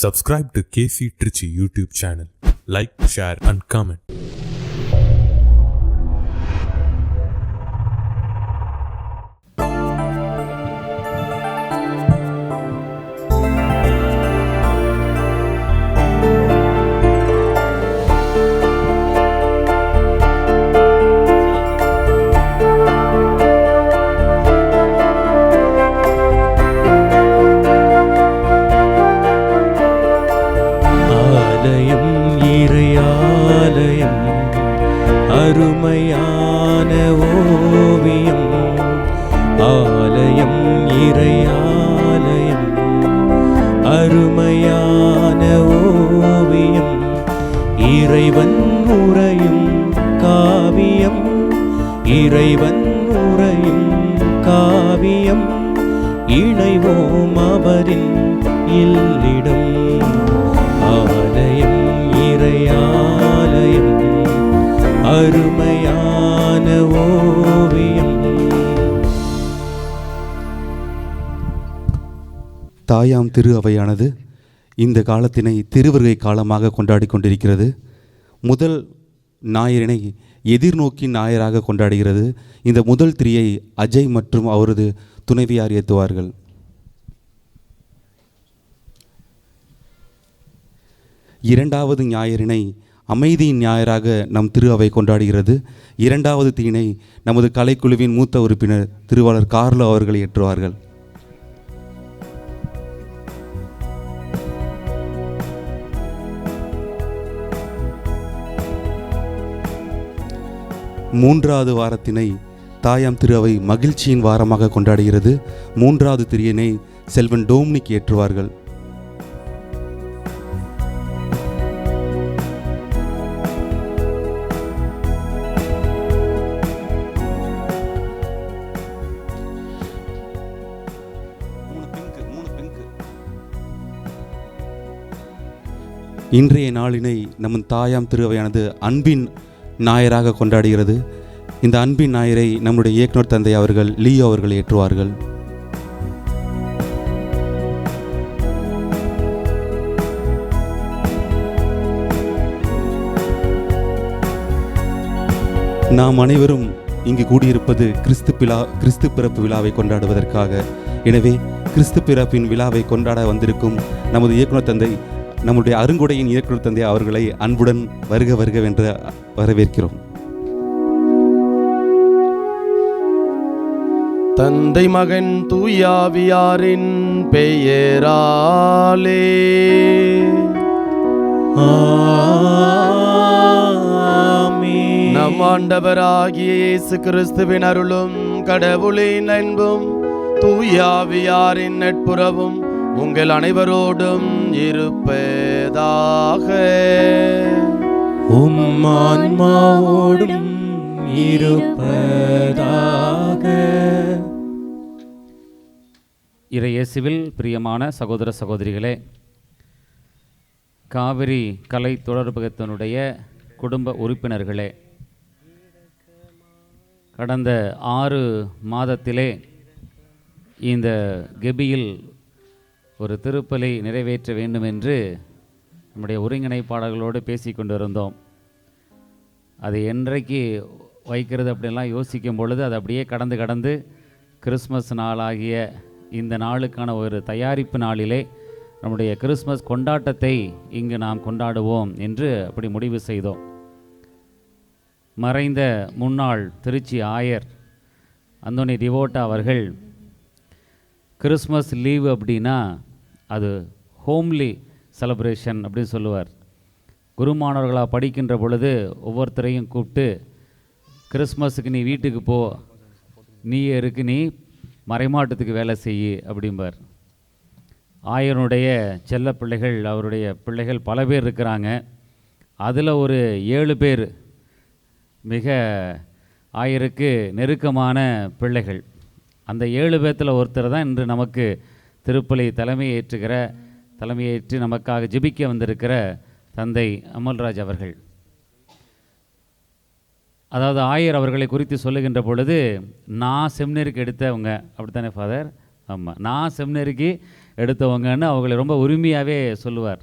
Subscribe to KC Trichy YouTube channel. Like, share and comment. அருமையான ஓவியம் ஆலயம் இறையாலயம் அருமையான ஓவியம் இறைவன் உறையும் காவியம் இறைவன் உறையும் காவியம் இணைவோம் அவரின் இல்லிடம் ஆலயம் இறையாலயம் அருமையான ஓவியம். தாயாம் திரு அவையானது இந்த காலத்தினை திருவருகை காலமாக கொண்டாடி கொண்டிருக்கிறது. முதல் ஞாயிறினை எதிர்நோக்கி ஞாயிறாக கொண்டாடுகிறது. இந்த முதல் திரியை அஜய் மற்றும் அவரது துணைவியார் ஏற்றுவார்கள். இரண்டாவது ஞாயிறினை அமைதியின் ஞாயிறாக நம் திரு அவை கொண்டாடுகிறது. இரண்டாவது தீனை நமது கலைக்குழுவின் மூத்த உறுப்பினர் திருவாளர் கார்லோ அவர்கள் ஏற்றுவார்கள். மூன்றாவது வாரத்தினை தாயாம் திரு அவை மகிழ்ச்சியின் வாரமாக கொண்டாடுகிறது. மூன்றாவது திரியினை செல்வன் டோம்னிக் ஏற்றுவார்கள். இன்றைய நாளினை நம் தாயாம் திருவையானது அன்பின் ஞாயிறாக கொண்டாடுகிறது. இந்த அன்பின் ஞாயிறை நம்முடைய இயக்குனர் தந்தை அவர்கள் லியோ அவர்கள் ஏற்றுவார்கள். நாம் அனைவரும் இங்கு கூடியிருப்பது கிறிஸ்து பிறப்பு விழாவை கொண்டாடுவதற்காக. எனவே கிறிஸ்து பிறப்பின் விழாவை கொண்டாட வந்திருக்கும் நமது இயக்குனர் தந்தை, நம்முடைய அருங்குடையின் இயக்குனர் தந்தை அவர்களை அன்புடன் வருக வருகவென்று வரவேற்கிறோம். தந்தை மகன் தூயாவியாரின் பெயராலே ஆமென். நம் ஆண்டவராகிய இயேசு கிறிஸ்துவின் அருளும் கடவுளின் அன்பும் தூயாவியாரின் நட்புறவும் உங்கள் அனைவரோடும் இருப்பதாக. உம் ஆன்மாவோடும் இருப்பதாக. இறையேசுவில் பிரியமான சகோதர சகோதரிகளே, காவிரி கலை தொடர்பகத்தினுடைய குடும்ப உறுப்பினர்களே, கடந்த 6 மாதத்திலே இந்த கெபியில் ஒரு திருப்பலி நிறைவேற்ற வேண்டும் என்று நம்முடைய ஒருங்கிணைப்பாளர்களோடு பேசி கொண்டு இருந்தோம். அது என்றைக்கு வைக்கிறது அப்படின்லாம் யோசிக்கும் பொழுது அது அப்படியே கடந்து கிறிஸ்மஸ் நாளாகிய இந்த நாளுக்கான ஒரு தயாரிப்பு நாளிலே நம்முடைய கிறிஸ்மஸ் கொண்டாட்டத்தை இங்கு நாம் கொண்டாடுவோம் என்று அப்படி முடிவு செய்தோம். மறைந்த முன்னாள் திருச்சி ஆயர் அந்தோனி டிவோட்டா அவர்கள் கிறிஸ்மஸ் லீவு அப்படின்னா அது ஹோம்லி செலிப்ரேஷன் அப்படின்னு சொல்லுவார். குருமானவர்களாக படிக்கின்ற பொழுது ஒவ்வொருத்தரையும் கூப்பிட்டு, கிறிஸ்மஸுக்கு நீ வீட்டுக்கு போ, நீ இருக்கு, நீ மறைமாட்டத்துக்கு வேலை செய்யு அப்படிம்பார். ஆயனுடைய செல்ல பிள்ளைகள், அவருடைய பிள்ளைகள் பல பேர் இருக்கிறாங்க. அதில் ஒரு 7 பேர் மிக ஆயருக்கு நெருக்கமான பிள்ளைகள். அந்த 7 பேர்த்தில் ஒருத்தர் தான் இன்று நமக்கு திருப்பலி தலைமையேற்று நமக்காக ஜெபிக்க வந்திருக்கிற தந்தை அமல்ராஜ் அவர்கள். அதாவது ஆயர் அவர்களை குறித்து சொல்லுகின்ற பொழுது, நான் செமினருக்கு எடுத்தவங்க, அப்படித்தானே ஃபாதர்? ஆமாம், நான் செமினருக்கு எடுத்தவங்கன்னு அவங்களை ரொம்ப உரிமையாகவே சொல்லுவார்.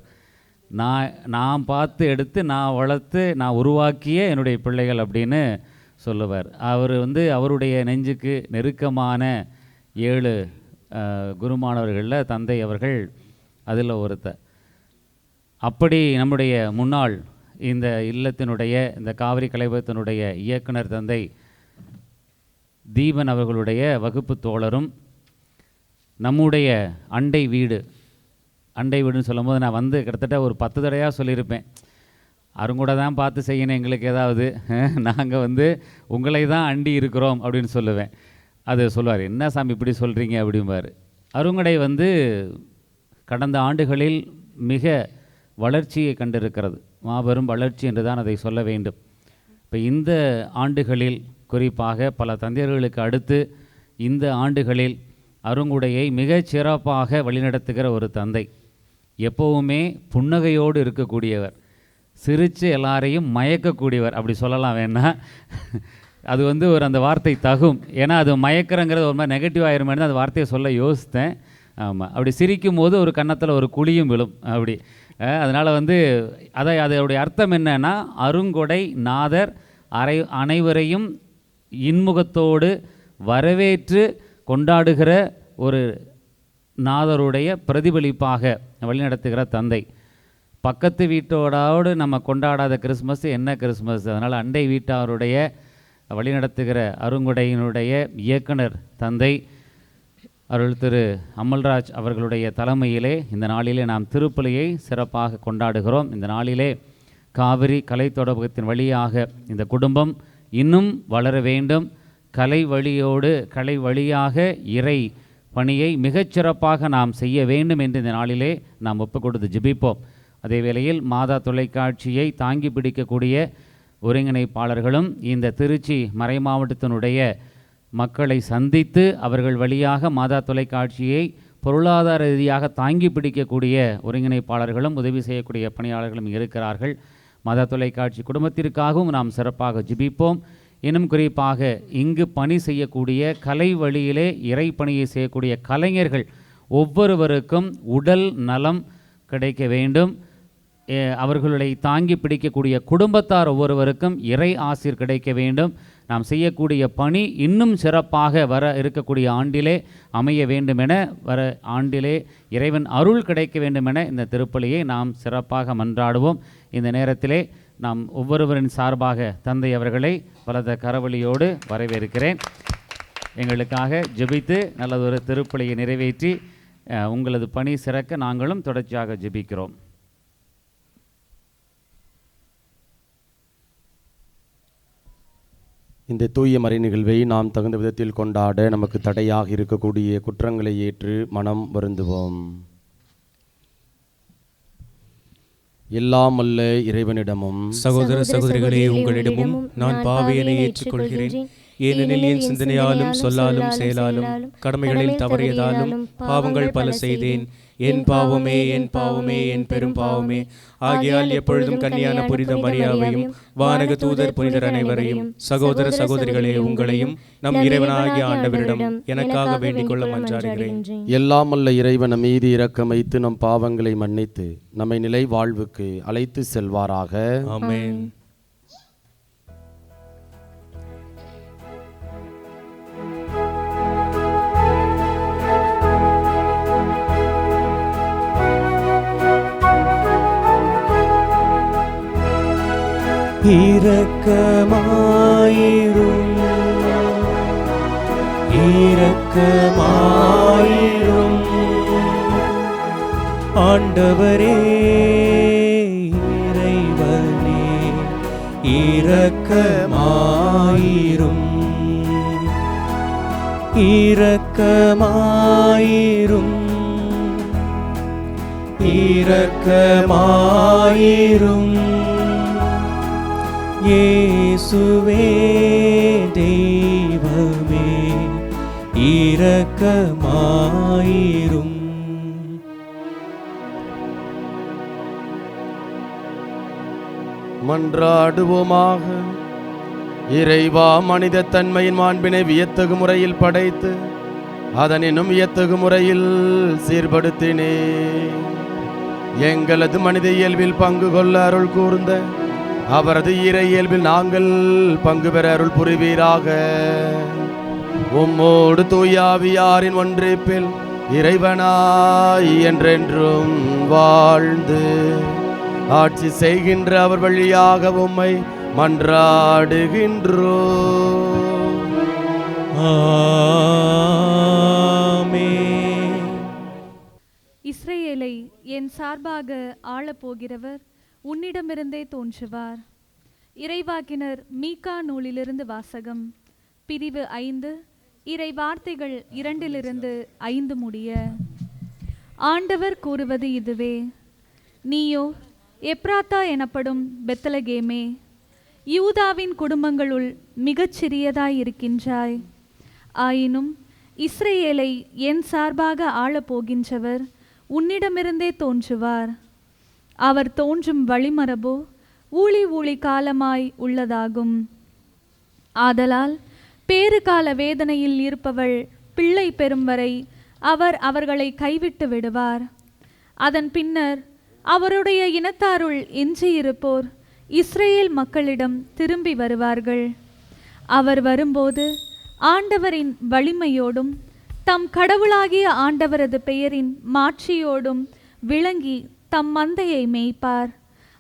நான் பார்த்து எடுத்து நான் வளர்த்து நான் உருவாக்கிய என்னுடைய பிள்ளைகள் அப்படின்னு சொல்லுவார். அவர் அவருடைய நெஞ்சுக்கு நெருக்கமான 7 குருமானவர்களில் தந்தை அவர்கள் அதில் ஒருத்தர். அப்படி நம்முடைய முன்னாள் இந்த இல்லத்தினுடைய இந்த காவிரி கலைவகத்தினுடைய இயக்குனர் தந்தை தீபன் அவர்களுடைய வகுப்பு தோழரும் நம்முடைய அண்டை வீடுன்னு சொல்லும்போது நான் கிட்டத்தட்ட ஒரு 10 தடவையாக சொல்லியிருப்பேன், அருங்கூட தான் பார்த்து செய்யணும், எங்களுக்கு ஏதாவது நாங்கள் உங்களை தான் அண்டி இருக்கிறோம் அப்படின்னு சொல்லுவேன். அது சொல்லுவார், என்ன சாமி இப்படி சொல்கிறீங்க அப்படிம்பார். அருங்கடை கடந்த ஆண்டுகளில் மிக வளர்ச்சியை கண்டிருக்கிறது, மாபெரும் வளர்ச்சி என்று தான் அதை சொல்ல வேண்டும். இப்போ இந்த ஆண்டுகளில் குறிப்பாக பல தந்தையர்களுக்கு அடுத்து இந்த ஆண்டுகளில் அருங்குடையை மிகச் சிறப்பாக வழிநடத்துகிற ஒரு தந்தை, எப்போவுமே புன்னகையோடு இருக்கக்கூடியவர், சிரித்து எல்லாரையும் மயக்கக்கூடியவர் அப்படி சொல்லலாம் வேணா. அது ஒரு அந்த வார்த்தை தகும், ஏன்னா அது மயக்கிறங்கிறது ஒரு மாதிரி நெகட்டிவ் ஆயிருமே அந்த வார்த்தையை சொல்ல யோசித்தேன். ஆமாம், அப்படி சிரிக்கும் போது ஒரு கன்னத்தில் ஒரு குழியும் விழும் அப்படி. அதனால் அதோடைய அர்த்தம் என்னன்னா, அருங்கொடை நாதர் அனைவரையும் இன்முகத்தோடு வரவேற்று கொண்டாடுகிற ஒரு நாதருடைய பிரதிபலிப்பாக வழிநடத்துகிற தந்தை. பக்கத்து வீட்டோடு நம்ம கொண்டாடாத கிறிஸ்மஸ் என்ன கிறிஸ்மஸ்? அதனால் அண்டை வீட்டாருடைய வழிநடத்துகிற அருங்குடையினுடைய இயக்குனர் தந்தை அருள் திரு அமல்ராஜ் அவர்களுடைய தலைமையிலே இந்த நாளிலே நாம் திருப்பலியை சிறப்பாக கொண்டாடுகிறோம். இந்த நாளிலே காவிரி கலை தொடர்பகத்தின் வழியாக இந்த குடும்பம் இன்னும் வளர வேண்டும், கலை வழியாக இறை பணியை மிகச்சிறப்பாக நாம் செய்ய வேண்டும் என்று இந்த நாளிலே நாம் ஒப்புக் கொடுத்து ஜெபிப்போம். அதே வேளையில் மாதா தொலைக்காட்சியை தாங்கி பிடிக்கக்கூடிய ஒருங்கிணைப்பாளர்களும் இந்த திருச்சி மறை மாவட்டத்தினுடைய மக்களை சந்தித்து அவர்கள் வழியாக மாதா தொலைக்காட்சியை பொருளாதார ரீதியாக தாங்கி பிடிக்கக்கூடிய ஒருங்கிணைப்பாளர்களும் உதவி செய்யக்கூடிய பணியாளர்களும் இருக்கிறார்கள். மாதா தொலைக்காட்சி குடும்பத்திற்காகவும் நாம் சிறப்பாக ஜெபிப்போம். இன்னும் குறிப்பாக இங்கு பணி செய்யக்கூடிய கலை வழியிலே இறை பணியை செய்யக்கூடிய கலைஞர்கள் ஒவ்வொருவருக்கும் உடல் நலம் கிடைக்க வேண்டும். அவர்களை தாங்கி பிடிக்கக்கூடிய குடும்பத்தார் ஒவ்வொருவருக்கும் இறை ஆசீர் கிடைக்க வேண்டும். நாம் செய்யக்கூடிய பணி இன்னும் சிறப்பாக வர இருக்கக்கூடிய ஆண்டிலே அமைய வேண்டுமென, வர ஆண்டிலே இறைவன் அருள் கிடைக்க வேண்டுமென இந்த திருப்பலியை நாம் சிறப்பாக மன்றாடுவோம். இந்த நேரத்திலே நாம் ஒவ்வொருவரின் சார்பாக தந்தை அவர்களை பலத கரவொலியோடு வரவேற்கிறேன். எங்களுக்காக ஜெபித்து நல்லதொரு திருப்பலியை நிறைவேற்றி உங்களது பணி சிறக்க நாங்களும் தொடர்ச்சியாக ஜெபிக்கிறோம். இந்த தூய மறை நிகழ்வை நாம் தகுந்த விதத்தில் கொண்டாட நமக்கு தடையாக இருக்கக்கூடிய குற்றங்களை ஏற்று மனம் வருந்துவோம். எல்லாம் அல்ல இறைவனிடமும் சகோதர சகோதரிகளே, உங்களிடமும் நான் பாவியனை ஏற்றுக்கொள்கிறேன். ஏனெனில் என் சிந்தனையாலும் சொல்லாலும் செயலாலும் கடமைகளில் தவறியதாலும் பாவங்கள் பல செய்தேன். என் பாவமே என் பாவமே என் பெரும் பாவமே. ஆகையால் எப்பொழுதும் கன்னியான புனித மரியாவையும் வானக தூதர் புனிதர் அனைவரையும் சகோதர சகோதரிகளே உங்களையும் நம் இறைவனாகிய ஆண்டவரிடம் எனக்காக வேண்டிக் கொள்ள மன்றாடுகிறேன். எல்லாம் அல்ல இறைவன் மீது இரக்கம் வைத்து நம் பாவங்களை மன்னித்து நம்மை நிலை வாழ்வுக்கு அழைத்து செல்வாராக. ஆமென். இரக்கமாயிரும் இரக்கமாயிரும் ஆண்டவரே இறைவனே இரக்கமாயிரும் இரக்கமாயிரும் இரக்கமாயிரும் இயேசுவே தெய்வமே இரக்கமாயிரும். மன்றாடுவோமாக. இறைவா, மனித தன்மையின் மாண்பினை வியத்தகு முறையில் படைத்து அதனினும் வியத்தகு முறையில் சீர்படுத்தினே. எங்களது மனித இயல்பில் பங்கு கொள்ள அருள் கூர்ந்த அவரது இறை இயல்பில் நாங்கள் பங்கு பெற அருள் புரிவீராக. உம்மோடு தூயாவியாரின் ஒன்றிப்பில் இறைவனாய் என்றென்றும் வாழ்ந்து ஆட்சி செய்கின்ற அவர் வழியாக உம்மை மன்றாடுகின்றோம். ஆமென். இஸ்ரவேலை என் சார்பாக ஆளப்போகிறவர் உன்னிடமிருந்தே தோன்றுவார். இறைவாக்கினர் மீகா நூலிலிருந்து வாசகம். பிரிவு 5 இறை வார்த்தைகள் 2-5 முடிய. ஆண்டவர் கூறுவது இதுவே: நீயோ எப்ராத்தா எனப்படும் பெத்லகேமே, யூதாவின் குடும்பங்களுள் மிகச் சிறியதாயிருக்கின்றாய். ஆயினும் இஸ்ரவேலை என் சார்பாக ஆளப்போகின்றவர் உன்னிடமிருந்தே தோன்றுவார். அவர் தோன்றும் வழிமரபோ ஊழி காலமாய் உள்ளதாகும். ஆதலால் பேறுகால வேதனையில் இருப்பவள் பிள்ளை பெறும் வரை அவர் அவர்களை கைவிட்டு விடுவார். அதன் பின்னர் அவருடைய இனத்தாருள் எஞ்சியிருப்போர் இஸ்ரேல் மக்களிடம் திரும்பி வருவார்கள். அவர் வரும்போது ஆண்டவரின் வலிமையோடும் தம் கடவுளாகிய ஆண்டவரது பெயரின் மாட்சியோடும் விளங்கி தம் மந்தையை மேய்ப்பார்.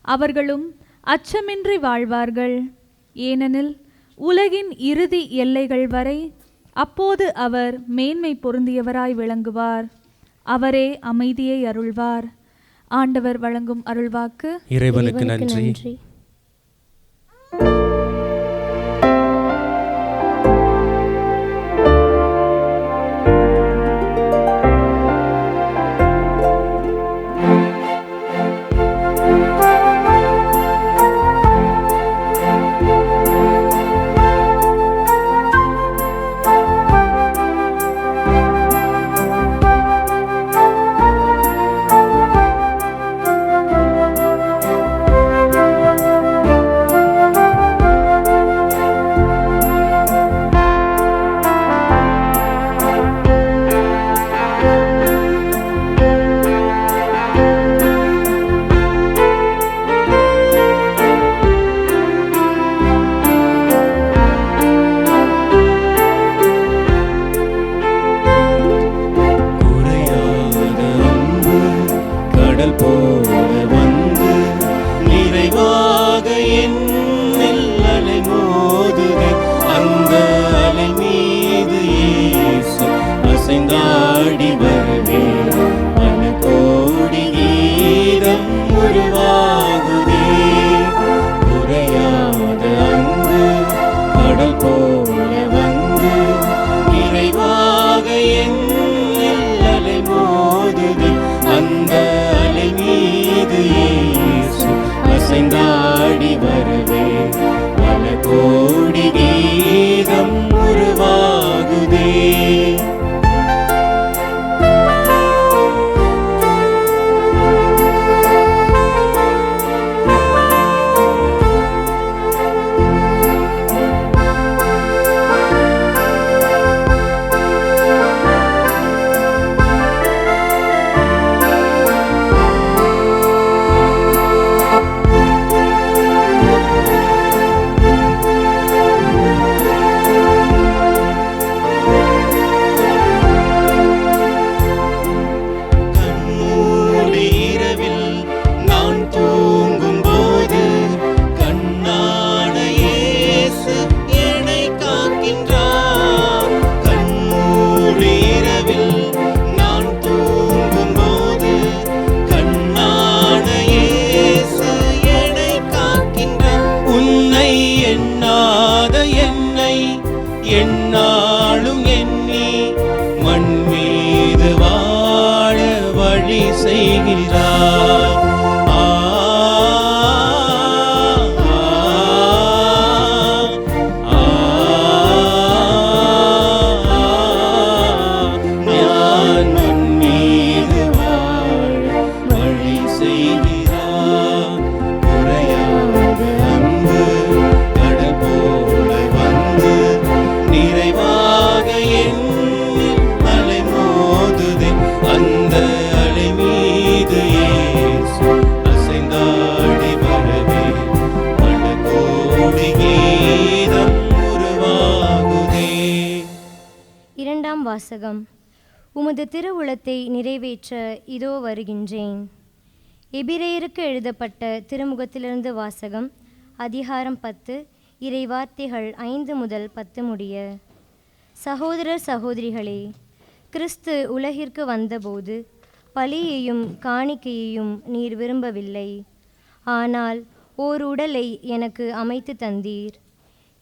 அவர்களும் அச்சமின்றி வாழ்வார்கள். ஏனெனில் உலகின் இறுதி எல்லைகள் வரை அப்போது அவர் மேன்மை பொருந்தியவராய் விளங்குவார். அவரே அமைதியை அருள்வார். ஆண்டவர் வழங்கும் அருள்வாக்கு. இறைவனுக்கு நன்றி. வாசகம். உமது திருவுளத்தை நிறைவேற்ற இதோ வருகின்றேன். எபிரேயருக்கு எழுதப்பட்ட திருமுகத்திலிருந்து வாசகம். அதிகாரம் 10, இறைவார்த்தைகள் 5 முதல் 10 முடிய. சகோதரர் சகோதரிகளே, கிறிஸ்து உலகிற்கு வந்தபோது பலியையும் காணிக்கையையும் நீர் விரும்பவில்லை. ஆனால் ஓர் உடலை எனக்கு அமைத்து தந்தீர்.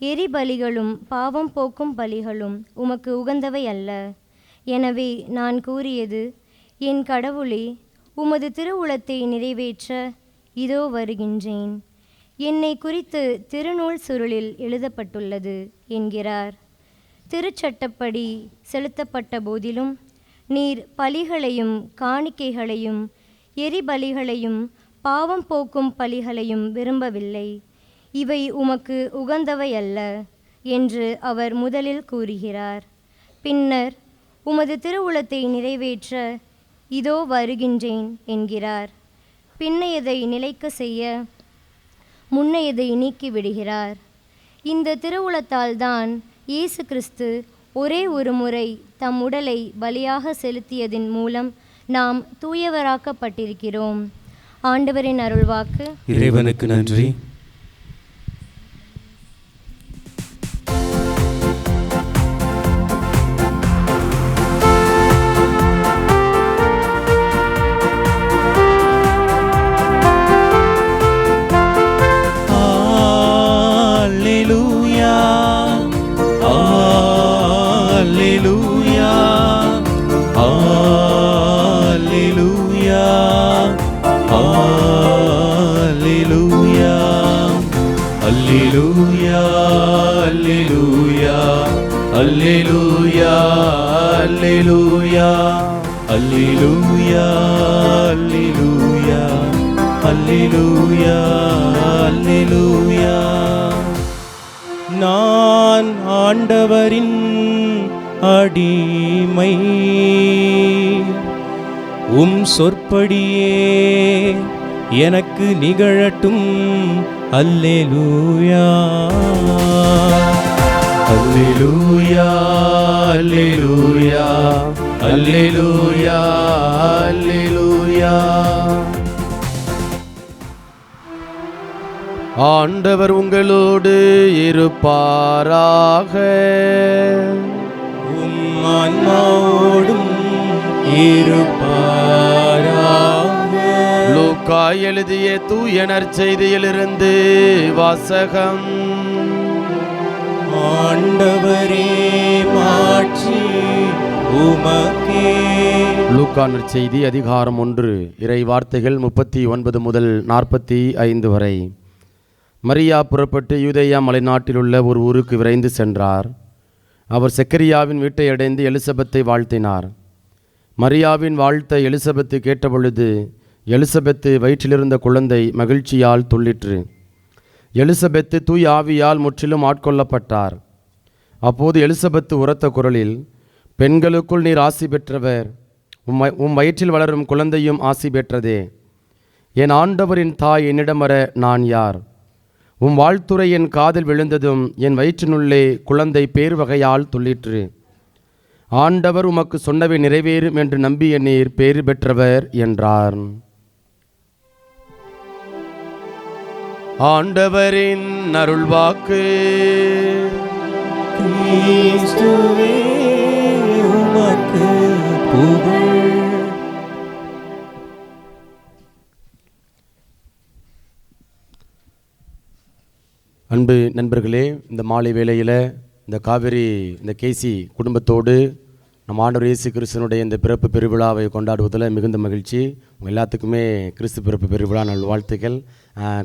எரிபலிகளும் பாவம் போக்கும் பலிகளும் உமக்கு உகந்தவை அல்ல. எனவே நான் கூறியது, என் கடவுளே, உமது திருவுளத்தை நிறைவேற்ற இதோ வருகின்றேன். என்னை குறித்து திருநூல் சுருளில் எழுதப்பட்டுள்ளது என்கிறார். திருச்சட்டப்படி செலுத்தப்பட்ட போதிலும் நீர் பலிகளையும் காணிக்கைகளையும் எரிபலிகளையும் பாவம் போக்கும் பலிகளையும் விரும்பவில்லை. இவை உமக்கு உகந்தவை அல்ல என்று அவர் முதலில் கூறுகிறார். பின்னர் உமது திருவுளத்தை நிறைவேற்ற இதோ வருகின்றேன் என்கிறார். பின்னையதை நிலைக்க செய்ய முன்னையதை நீக்கிவிடுகிறார். இந்த திருவுளத்தால் தான் இயேசு கிறிஸ்து ஒரே ஒரு முறை தம் உடலை பலியாக செலுத்தியதின் மூலம் நாம் தூயவராக்கப்பட்டிருக்கிறோம். ஆண்டவரின் அருள்வாக்கு. இறைவனுக்கு நன்றி. Alleluia, alleluia, alleluia, alleluia, alleluia, alleluia. நான் ஆண்டவரின் அடிமை, உம் சொற்படியே எனக்கு நிகழட்டும். அல்லேலூயா, அல்லேலூயா, அல்லேலூயா, அல்லேலூயா, அல்லேலூயா. ஆண்டவர் உங்களோடு இருப்பாராக. உம் ஆன்மாவோடும் இருப்பாராக. லூக்கா எழுதிய தூய நற்செய்தியிலிருந்து வாசகம். ஆண்டவரே, மாட்சி உமக்கே. லூக்கா நற்செய்தி அதிகாரம் 1, இறை வார்த்தைகள் 39 முதல் 45 வரை. மரியா புறப்பட்டு யூதேயா மலைநாட்டில் உள்ள ஒரு ஊருக்கு விரைந்து சென்றார். அவர் செக்கரியாவின் வீட்டை அடைந்து எலிசபெத்தை வாழ்த்தினார். மரியாவின் வாழ்த்தை எலிசபெத்து கேட்டபொழுது எலிசபெத்து வயிற்றிலிருந்த குழந்தை மகிழ்ச்சியால் துள்ளிற்று. எலிசபெத்து தூய் ஆவியால் முற்றிலும் ஆட்கொள்ளப்பட்டார். அப்போது எலிசபெத்து உரத்த குரலில், பெண்களுக்குள் நீர் ஆசி பெற்றவர், உம் வயிற்றில் வளரும் குழந்தையும் ஆசி பெற்றதே. என் ஆண்டவரின் தாய் என்னிடம் வர நான் யார்? உம் வாழ்த்துரை என் காதில் விழுந்ததும் என் வயிற்றினுள்ளே குழந்தை பேர் வகையால் துள்ளிற்று. ஆண்டவர் உமக்கு சொன்னவை நிறைவேறும் என்று நம்பிய நீர் பேறு பெற்றவர் என்றார். ஆண்டவரின் அருள்வாக்கு. கிறிஸ்துவே உமக்கு புகழ். அன்பு நண்பர்களே, இந்த மாலை வேளையில் இந்த காவிரி இந்த கேசி குடும்பத்தோடு நம் ஆண்டவர் இயேசு கிறிஸ்துவனுடைய இந்த பிறப்பு பெருவிழாவை கொண்டாடுவதில் மிகுந்த மகிழ்ச்சி. உங்கள் எல்லாத்துக்குமே கிறிஸ்து பிறப்பு பெருவிழா நல் வாழ்த்துக்கள்.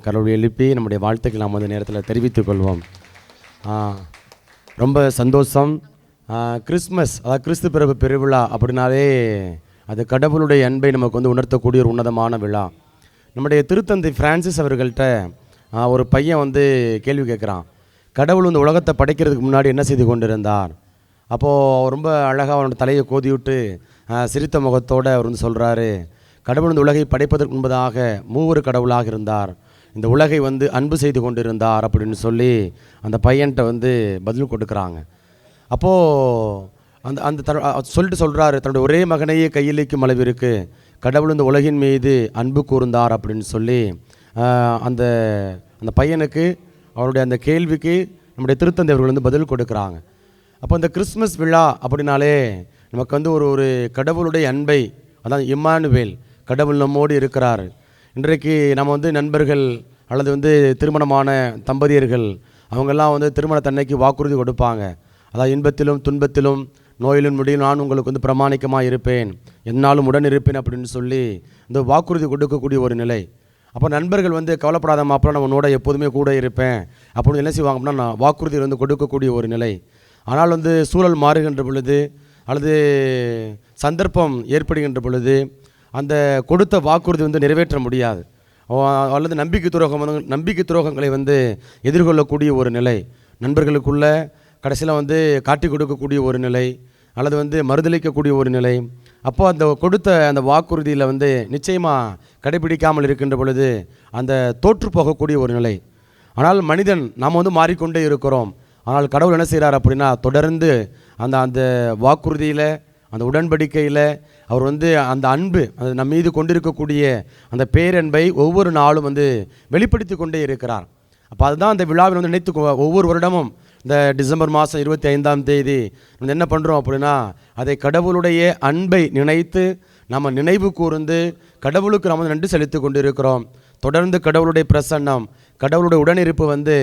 கடவுளை எழுப்பி நம்முடைய வாழ்த்துக்கள் நாம் அந்த நேரத்தில் தெரிவித்துக் கொள்வோம். ரொம்ப சந்தோஷம். கிறிஸ்மஸ், அதாவது கிறிஸ்து பிறப்பு பெருவிழா அப்படின்னாலே அது கடவுளுடைய அன்பை நமக்கு வந்து உணர்த்தக்கூடிய ஒரு உன்னதமான விழா. நம்முடைய திருத்தந்தை பிரான்சிஸ் அவர்கள்ட்ட ஒரு பையன் வந்து கேள்வி கேட்குறான், கடவுள் இந்த உலகத்தை படைக்கிறதுக்கு முன்னாடி என்ன செய்து கொண்டிருந்தார்? அப்போது ரொம்ப அழகாக அவனோட தலையை கோதி விட்டு சிரித்த முகத்தோடு அவர் வந்து சொல்கிறாரு, கடவுள் இந்த உலகை படைப்பதற்கு முன்பதாக மூவரு கடவுளாக இருந்தார், இந்த உலகை வந்து அன்பு செய்து கொண்டிருந்தார் அப்படின்னு சொல்லி அந்த பையன்கிட்ட வந்து பதில் கொடுக்குறாங்க. அப்போது அந்த அந்த சொல்லிட்டு சொல்கிறாரு, தன்னுடைய ஒரே மகனையே கையிலிக்கும் அளவிற்கு கடவுள் இந்த உலகின் மீது அன்பு கூர்ந்தார் அப்படின்னு சொல்லி அந்த அந்த பையனுக்கு அவருடைய அந்த கேள்விக்கு நம்முடைய திருத்தந்தை அவர்கள் வந்து பதில் கொடுக்குறாங்க. அப்போ இந்த கிறிஸ்மஸ் விழா அப்படின்னாலே நமக்கு வந்து ஒரு கடவுளுடைய அன்பை, அதான் இம்மானுவேல், கடவுள் நம்மோடு இருக்கிறார். இன்றைக்கு நம்ம வந்து நண்பர்கள் அல்லது வந்து திருமணமான தம்பதியர்கள் அவங்கெல்லாம் வந்து திருமணத்தன்னைக்கு வாக்குறுதி கொடுப்பாங்க. அதாவது இன்பத்திலும் துன்பத்திலும் நோயிலும் முடியும் நான் உங்களுக்கு வந்து பிரமாணிக்கமாக இருப்பேன், என்னாலும் உடன் இருப்பேன் அப்படின்னு சொல்லி இந்த வாக்குறுதி கொடுக்கக்கூடிய ஒரு நிலை. அப்போ நண்பர்கள் வந்து கவலைப்படாத மாப்பிள்ள நான் உன்னோட எப்போதுமே கூட இருப்பேன் அப்படின்னு என்ன செய்வாங்க அப்படின்னா நான் வாக்குறுதி வந்து கொடுக்கக்கூடிய ஒரு நிலை. ஆனால் வந்து சூழல் மாறுகின்ற பொழுது அல்லது சந்தர்ப்பம் ஏற்படுகின்ற பொழுது அந்த கொடுத்த வாக்குறுதி வந்து நிறைவேற்ற முடியாது, அல்லது நம்பிக்கை துரோகங்களை வந்து எதிர்கொள்ளக்கூடிய ஒரு நிலை, நண்பர்களுக்குள்ள கடைசியில் வந்து காட்டி கொடுக்கக்கூடிய ஒரு நிலை, அல்லது வந்து மறுதளிக்கக்கூடிய ஒரு நிலை. அப்போ அந்த கொடுத்த அந்த வாக்குறுதியில் வந்து நிச்சயமாக கடைபிடிக்காமல் இருக்கின்ற பொழுது அந்த தோற்று போகக்கூடிய ஒரு நிலை. ஆனால் மனிதன் நாம் வந்து மாறிக்கொண்டே இருக்கிறோம். ஆனால் கடவுள் என்ன செய்கிறார் அப்படின்னா தொடர்ந்து அந்த அந்த வாக்குறுதியில், அந்த உடன்படிக்கையில் அவர் வந்து அந்த அன்பு, அது நம்ம மீது கொண்டிருக்கக்கூடிய அந்த பேரன்பை ஒவ்வொரு நாளும் வந்து வெளிப்படுத்தி கொண்டே இருக்கிறார். அப்போ அதுதான் அந்த விழாவில் வந்து நினைத்து ஒவ்வொரு வருடமும் இந்த டிசம்பர் மாதம் 25ஆம் தேதி நம்ம என்ன பண்ணுறோம் அப்படின்னா அதை கடவுளுடைய அன்பை நினைத்து நம்ம நினைவு கூர்ந்து கடவுளுக்கு நம்ம நன்றி செலுத்தி கொண்டு இருக்கிறோம். தொடர்ந்து கடவுளுடைய பிரசன்னம், கடவுளுடைய உடனிருப்பு வந்து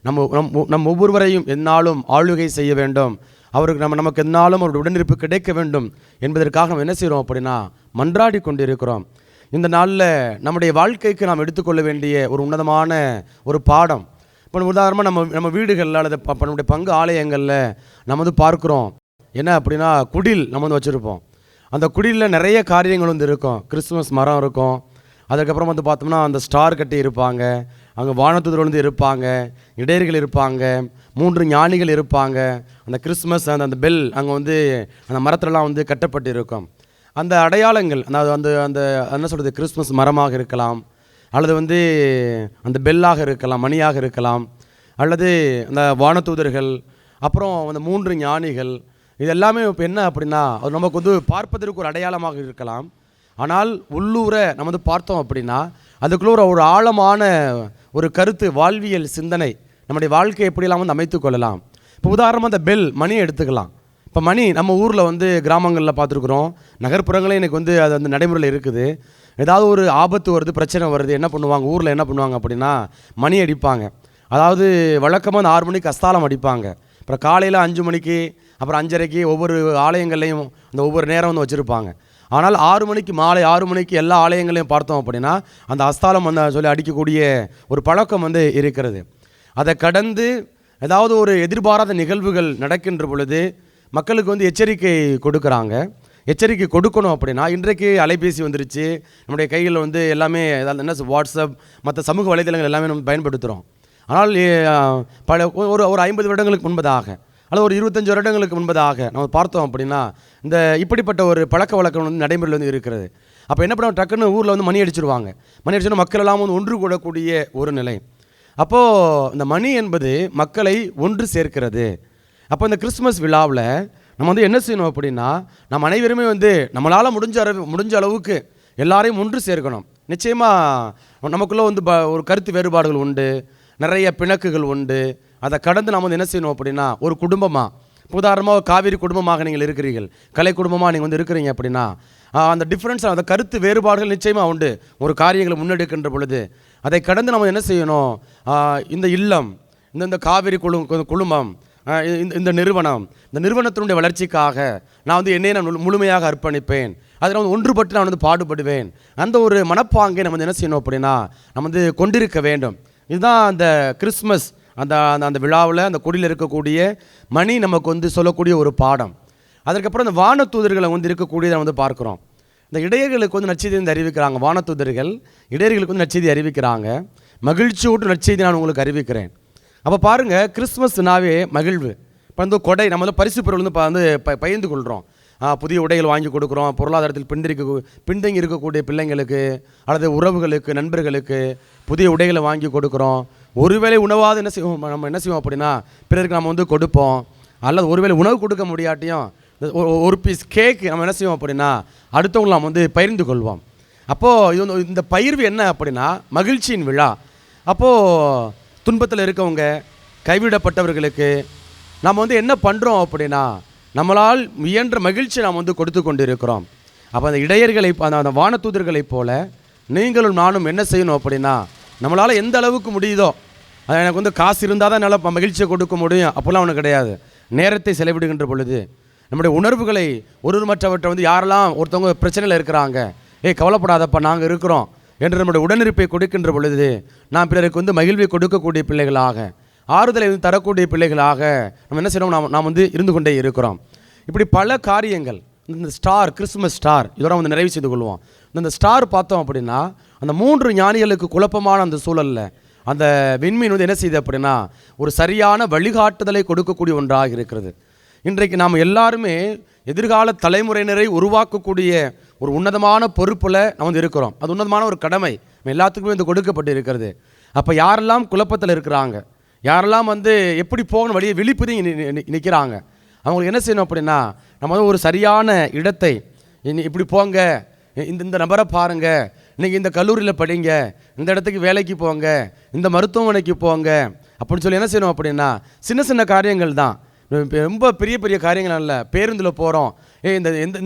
நம்ம ஒவ்வொருவரையும் எந்நாளும் ஆளுகை செய்ய வேண்டும், அவருக்கு நமக்கு எந்நாளும் அவருடைய உடனிருப்பு கிடைக்க வேண்டும் என்பதற்காக நம்ம என்ன செய்கிறோம் அப்படின்னா மன்றாடி கொண்டு இருக்கிறோம். இந்த நாளில் நம்முடைய வாழ்க்கைக்கு நாம் எடுத்துக்கொள்ள வேண்டிய ஒரு உன்னதமான ஒரு பாடம். இப்போ உதாரணமாக நம்ம வீடுகளில் அல்லது நம்முடைய பங்கு ஆலயங்களில் நம்ம வந்து பார்க்குறோம் என்ன அப்படின்னா குடில் நம்ம வந்து வச்சுருப்போம். அந்த குடிலில் நிறைய காரியங்கள் வந்து இருக்கும். கிறிஸ்துமஸ் மரம் இருக்கும், அதுக்கப்புறம் வந்து பார்த்தோம்னா அந்த ஸ்டார் கட்டி இருப்பாங்க, அங்கே வானதூதர்கள் வந்து இருப்பாங்க, இடையர்கள் இருப்பாங்க, 3 ஞானிகள் இருப்பாங்க. அந்த கிறிஸ்மஸ் அந்த பெல் அங்கே வந்து அந்த மரத்துலலாம் வந்து கட்டப்பட்டு இருக்கும். அந்த அடையாளங்கள், அதாவது அந்த அந்த என்ன சொல்கிறது, கிறிஸ்மஸ் மரமாக இருக்கலாம், அல்லது வந்து அந்த பெல்லாக இருக்கலாம், மணியாக இருக்கலாம், அல்லது அந்த வானதூதர்கள், அப்புறம் அந்த 3 ஞானிகள். இது எல்லாமே இப்போ என்ன அப்படின்னா அது நமக்கு வந்து பார்ப்பதற்கு ஒரு அடையாளமாக இருக்கலாம். ஆனால் உள்ளூர நம்ம வந்து பார்த்தோம் அப்படின்னா அதுக்குள்ள ஒரு ஆழமான ஒரு கருத்து, வாழ்வியல் சிந்தனை, நம்முடைய வாழ்க்கையை எப்படியெல்லாம் வந்து அமைத்து கொள்ளலாம். இப்போ உதாரணமாக அந்த பெல் மணியை எடுத்துக்கலாம். இப்போ மணி நம்ம ஊரில் வந்து கிராமங்களில் பார்த்துருக்குறோம், நகர்ப்புறங்களே எனக்கு வந்து அது அந்த நடைமுறையில் இருக்குது. ஏதாவது ஒரு ஆபத்து வருது, பிரச்சனை வருது, என்ன பண்ணுவாங்க ஊரில், என்ன பண்ணுவாங்க அப்படின்னா மணி அடிப்பாங்க. அதாவது வழக்கமாக அந்த 6 மணிக்கு அஸ்தாலம் அடிப்பாங்க. அப்புறம் காலையில் 5 மணிக்கு, அப்புறம் 5:30க்கு ஒவ்வொரு ஆலயங்கள்லையும் அந்த ஒவ்வொரு நேரம் வந்து வச்சுருப்பாங்க. ஆனால் 6 மணிக்கு, மாலை 6 மணிக்கு எல்லா ஆலயங்களையும் பார்த்தோம் அப்படின்னா அந்த அஸ்தாலம் வந்து சொல்லி அடிக்கக்கூடிய ஒரு பழக்கம் வந்து இருக்கிறது. அதை கடந்து ஏதாவது ஒரு எதிர்பாராத நிகழ்வுகள் நடக்கின்ற பொழுது மக்களுக்கு வந்து எச்சரிக்கை கொடுக்குறாங்க. எச்சரிக்கை கொடுக்கணும் அப்படின்னா இன்றைக்கு அலைபேசி வந்துருச்சு, நம்முடைய கையில் வந்து எல்லாமே என்ன வாட்ஸ்அப் மற்ற சமூக வலைதளங்கள் எல்லாமே நம்ம பயன்படுத்துகிறோம். ஆனால் ஒரு 50 வருடங்களுக்கு முன்பதாக அல்லது ஒரு 25 வருடங்களுக்கு முன்பதாக நம்ம பார்த்தோம் அப்படின்னா இந்த இப்படிப்பட்ட ஒரு பழக்க வழக்கம் வந்து நடைமுறையில் வந்து இருக்கிறது. அப்போ என்ன பண்ணுவோம், டக்குன்னு ஊரில் வந்து மணி அடிச்சிருவாங்க. மணி அடிச்சோன்னா மக்கள் எல்லாம் வந்து ஒன்று கூடக்கூடிய ஒரு நிலை. அப்போது இந்த மணி என்பது மக்களை ஒன்று சேர்க்கிறது. அப்போ இந்த கிறிஸ்துமஸ் விழாவில் நம்ம வந்து என்ன செய்யணும் அப்படின்னா நம்ம அனைவருமே வந்து நம்மளால் முடிஞ்ச அளவுக்கு எல்லாரையும் ஒன்று சேர்க்கணும். நிச்சயமாக நமக்குள்ளே வந்து ஒரு கருத்து வேறுபாடுகள் உண்டு, நிறைய பிணக்குகள் உண்டு. அதை கடந்து நம்ம வந்து என்ன செய்யணும் அப்படின்னா ஒரு குடும்பமாக, உதாரணமாக காவிரி குடும்பமாக நீங்கள் இருக்கிறீர்கள், கலை குடும்பமாக நீங்கள் வந்து இருக்கிறீங்க அப்படின்னா அந்த டிஃப்ரென்ஸ், அந்த கருத்து வேறுபாடுகள் நிச்சயமாக உண்டு. ஒரு காரியங்களை முன்னெடுக்கின்ற பொழுது அதை கடந்து நம்ம என்ன செய்யணும், இந்த இல்லம், இந்த காவிரி குழுமம், இந்த நிறுவனத்தினுடைய வளர்ச்சிக்காக நான் வந்து என்னை நான் முழுமையாக அர்ப்பணிப்பேன், அதில் வந்து ஒன்றுபட்டு நான் வந்து பாடுபடுவேன். அந்த ஒரு மனப்பாங்கை நம்ம வந்து என்ன செய்யணும் அப்படின்னா நம்ம வந்து கொண்டிருக்க வேண்டும். இதுதான் அந்த கிறிஸ்மஸ் அந்த அந்த விழாவில் அந்த கொடியில் இருக்கக்கூடிய மணி நமக்கு வந்து சொல்லக்கூடிய ஒரு பாடம். அதற்கப்புறம் இந்த வானதூதர்களை வந்து இருக்கக்கூடியதை வந்து பார்க்குறோம். இந்த இடையர்களுக்கு வந்து நற்செய்தி வந்து அறிவிக்கிறாங்க. வானதூதர்கள் இடையர்களுக்கு வந்து நற்செய்தி அறிவிக்கிறாங்க. மகிழ்ச்சியோடு நற்செய்தி நான் உங்களுக்கு அறிவிக்கிறேன். அப்போ பாருங்கள், கிறிஸ்மஸ்னாவே மகிழ்வு. இப்போ வந்து கொடை, நம்ம வந்து பரிசு பொருள் வந்து பகிர்ந்து கொள்கிறோம். புதிய உடைகள் வாங்கி கொடுக்குறோம். பொருளாதாரத்தில் பின்தங்கி இருக்கக்கூடிய பிள்ளைங்களுக்கு அல்லது உறவுகளுக்கு, நண்பர்களுக்கு புதிய உடைகளை வாங்கி கொடுக்குறோம். ஒருவேளை உணவாவது நம்ம என்ன செய்வோம் அப்படின்னா பிறருக்கு நம்ம வந்து கொடுப்போம். அல்லது ஒருவேளை உணவு கொடுக்க முடியாட்டியும் ஒரு பீஸ் கேக் நம்ம என்ன செய்வோம் அப்படின்னா அடுத்தவங்களை நம்ம வந்து பகிர்ந்து கொள்வோம். அப்போது இது வந்து இந்த பகிர்வு என்ன அப்படின்னா மகிழ்ச்சியின் விழா. அப்போது துன்பத்தில் இருக்கவங்க, கைவிடப்பட்டவர்களுக்கு நம்ம வந்து என்ன பண்ணுறோம் அப்படின்னா நம்மளால் முயன்ற மகிழ்ச்சி நாம் வந்து கொடுத்து கொண்டு இருக்கிறோம். அப்போ அந்த இடையர்களை, அந்த வானதூதர்களைப் போல நீங்களும் நானும் என்ன செய்யணும் அப்படின்னா நம்மளால் எந்த அளவுக்கு முடியுதோ, அது எனக்கு வந்து காசு இருந்தால் தான் என்னால் மகிழ்ச்சியை கொடுக்க முடியும் அப்படிலாம் ஒன்றும் கிடையாது. நேரத்தை செலவிடுகின்ற பொழுது நம்முடைய உணர்வுகளை ஒரு மற்றவற்றை வந்து யாரெல்லாம் ஒருத்தவங்க பிரச்சனையில் இருக்கிறாங்க, கவலைப்படாதப்பா நாங்கள் இருக்கிறோம் என்று நம்முடைய உடனிருப்பை கொடுக்கின்ற பொழுது நாம் பிறருக்கு வந்து மகிழ்வை கொடுக்கக்கூடிய பிள்ளைகளாக, ஆறுதலை வந்து தரக்கூடிய பிள்ளைகளாக நம்ம என்ன செய்யணும், நாம் வந்து இருந்து கொண்டே இருக்கிறோம். இப்படி பல காரியங்கள். இந்த ஸ்டார், கிறிஸ்துமஸ் ஸ்டார், இதோட வந்து நிறைவு செய்து கொள்வோம். இந்த ஸ்டார் பார்த்தோம் அப்படின்னா அந்த 3 ஞானிகளுக்கு குழப்பமான அந்த சூழலில் அந்த விண்மீன் வந்து என்ன செய்யுது அப்படின்னா ஒரு சரியான வழிகாட்டுதலை கொடுக்கக்கூடிய ஒன்றாக இருக்கிறது. இன்றைக்கு நாம் எல்லாருமே எதிர்கால தலைமுறையினரை உருவாக்கக்கூடிய ஒரு உன்னதமான பொறுப்பில் நம்ம வந்து இருக்கிறோம். அது உன்னதமான ஒரு கடமை நம்ம எல்லாத்துக்குமே வந்து கொடுக்கப்பட்டு இருக்கிறது. அப்போ யாரெல்லாம் குழப்பத்தில் இருக்கிறாங்க, யாரெல்லாம் வந்து எப்படி போகணும் வழியை விழிப்புதி நிற்கிறாங்க, அவங்களுக்கு என்ன செய்யணும் அப்படின்னா நம்ம வந்து ஒரு சரியான இடத்தை, இப்படி போங்க, இந்த நபரை பாருங்கள், நீங்கள் இந்த கல்லூரியில் படிங்க, இந்த இடத்துக்கு வேலைக்கு போங்க, இந்த மருத்துவமனைக்கு போங்க அப்படின்னு சொல்லி என்ன செய்யணும் அப்படின்னா சின்ன சின்ன காரியங்கள் தான், ரொம்ப பெரிய பெரிய காரியங்கள் அல்ல. பேருந்தில் போகிறோம்,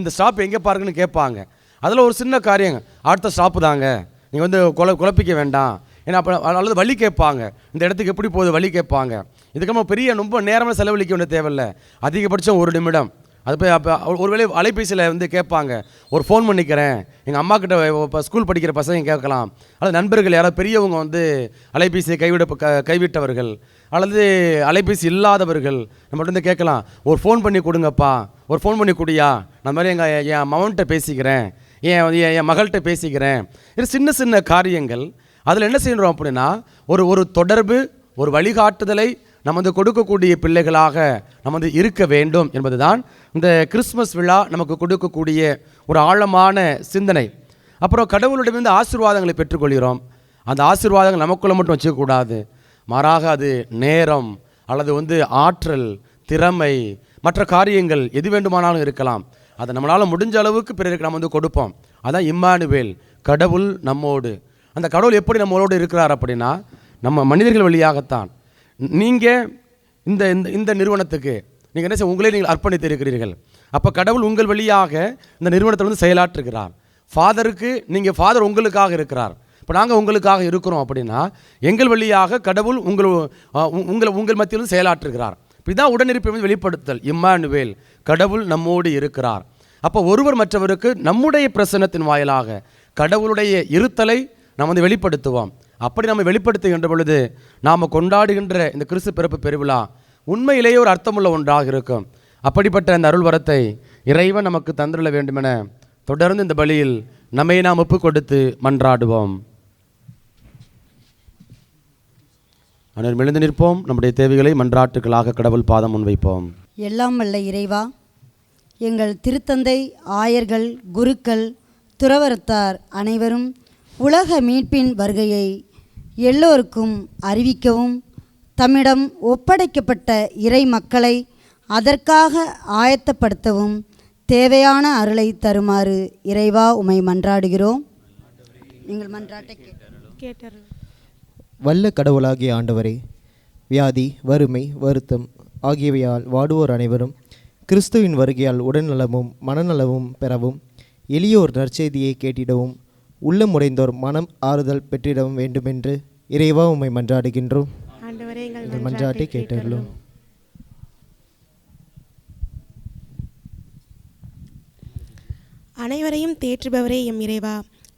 இந்த ஸ்டாப் எங்கே பாருங்கன்னு கேட்பாங்க. அதில் ஒரு சின்ன காரியங்க, அடுத்த ஸ்டாப்பு தாங்க, நீங்கள் வந்து குழப்பிக்க வேண்டாம் ஏன்னா அப்போ, அல்லது வழி கேட்பாங்க, இந்த இடத்துக்கு எப்படி போகுது வழி கேட்பாங்க. இதுக்கு நம்ம பெரிய ரொம்ப நேரமாக செலவழிக்க வேண்டிய தேவையில்லை, அதிகபட்சம் 1 நிமிடம். அது போய் அப்போ ஒருவேளை அலைபேசியில் வந்து கேட்பாங்க, ஒரு ஃபோன் பண்ணிக்கிறேன், எங்கள் அம்மா கிட்ட இப்போ ஸ்கூல் படிக்கிற பசங்க கேட்கலாம், அல்லது நண்பர்கள் யாராவது பெரியவங்க வந்து அலைபேசியை கைவிட்டவர்கள் அல்லது அலைபேசி இல்லாதவர்கள் நம்மகிட்ட வந்து கேட்கலாம், ஒரு ஃபோன் பண்ணி கொடுங்கப்பா, ஒரு ஃபோன் பண்ணி கொடுயா, நான் மாதிரி என் மகன்கிட்ட பேசிக்கிறேன், என் மகள்கிட்ட பேசிக்கிறேன். இது சின்ன சின்ன காரியங்கள். அதில் என்ன செய்யணும் அப்படின்னா ஒரு தொடர்பு, ஒரு வழிகாட்டுதலை நம்ம வந்து கொடுக்கக்கூடிய பிள்ளைகளாக நம்ம வந்து இருக்க வேண்டும் என்பது தான் இந்த கிறிஸ்மஸ் விழா நமக்கு கொடுக்கக்கூடிய ஒரு ஆழமான சிந்தனை. அப்புறம் கடவுளிடமிருந்து ஆசீர்வாதங்களை பெற்றுக்கொள்கிறோம். அந்த ஆசீர்வாதங்கள் நமக்குள்ளே மட்டும் வச்சுக்கக்கூடாது, மாறாக அது நேரம் அல்லது வந்து ஆற்றல், திறமை, மற்ற காரியங்கள் எது வேண்டுமானாலும் இருக்கலாம். அதை நம்மளால் முடிஞ்ச அளவுக்கு பிறருக்கு நம்ம வந்து கொடுப்போம். அதான் இம்மானுவேல், கடவுள் நம்மோடு. அந்த கடவுள் எப்படி நம்மளோடு இருக்கிறார் அப்படின்னா நம்ம மனிதர்கள் வழியாகத்தான். நீங்கள் இந்த இந்த நிறுவனத்துக்கு நீங்கள் என்ன செய்ய, உங்களே நீங்கள் அர்ப்பணித்து இருக்கிறீர்கள். அப்போ கடவுள் உங்கள் வழியாக இந்த நிறுவனத்தில் வந்து செயலாற்றுகிறார். ஃபாதருக்கு நீங்கள் ஃபாதர் உங்களுக்காக இருக்கிறார், இப்போ நாங்கள் உங்களுக்காக இருக்கிறோம் அப்படின்னா எங்கள் வழியாக கடவுள் உங்கள் மத்தியிலும் செயலாற்றுகிறார். இதுதான் உடனிருப்பை வந்து வெளிப்படுத்தல், இம்மானுவேல், கடவுள் நம்மோடு இருக்கிறார். அப்போ ஒருவர் மற்றவருக்கு நம்முடைய பிரசன்னத்தின் வாயிலாக கடவுளுடைய இருத்தலை நாம் வந்து வெளிப்படுத்துவோம். அப்படி நம்ம வெளிப்படுத்துகின்ற பொழுது நாம் கொண்டாடுகின்ற இந்த கிறிஸ்து பிறப்பு பெருவிழா உண்மையிலேயே ஒரு அர்த்தமுள்ள ஒன்றாக இருக்கும். அப்படிப்பட்ட அந்த அருள் வரத்தை இறைவன் நமக்கு தந்துள்ள வேண்டுமென தொடர்ந்து இந்த பலியில் நம்மை நாம் ஒப்பு கொடுத்து மன்றாடுவோம். அனைவரும் எழுந்து நிற்போம். நம்முடைய தேவைகளை மன்றாட்டுகளாக கடவுள் பாதம் முன்வைப்போம். எல்லாம் வல்ல இறைவா, எங்கள் திருத்தந்தை, ஆயர்கள், குருக்கள், துறவரத்தார் அனைவரும் உலக மீட்பின் வருகையை எல்லோருக்கும் அறிவிக்கவும், தம்மிடம் ஒப்படைக்கப்பட்ட இறை மக்களை அதற்காக ஆயத்தப்படுத்தவும் தேவையான அருளை தருமாறு இறைவா உம்மை மன்றாடுகிறோம். நீங்கள் மன்றாட்டை கேட்டருளும். வல்ல கடவுளாகிய ஆண்டவரே, வியாதி, வறுமை, வருத்தம் ஆகியவையால் வாடுவோர் அனைவரும் கிறிஸ்துவின் வருகையால் உடல்நலமும் மனநலமும் பெறவும், எளியோர் நற்செய்தியை கேட்டிடவும், உள்ளம் உடைந்தோர் மனம் ஆறுதல் பெற்றிடவும் வேண்டுமென்று இறைவா உம்மை மன்றாடுகின்றோம். எங்கள் மன்றாட்டை கேட்டருளும். அனைவரையும் தேற்றுபவரே எம் இறைவா,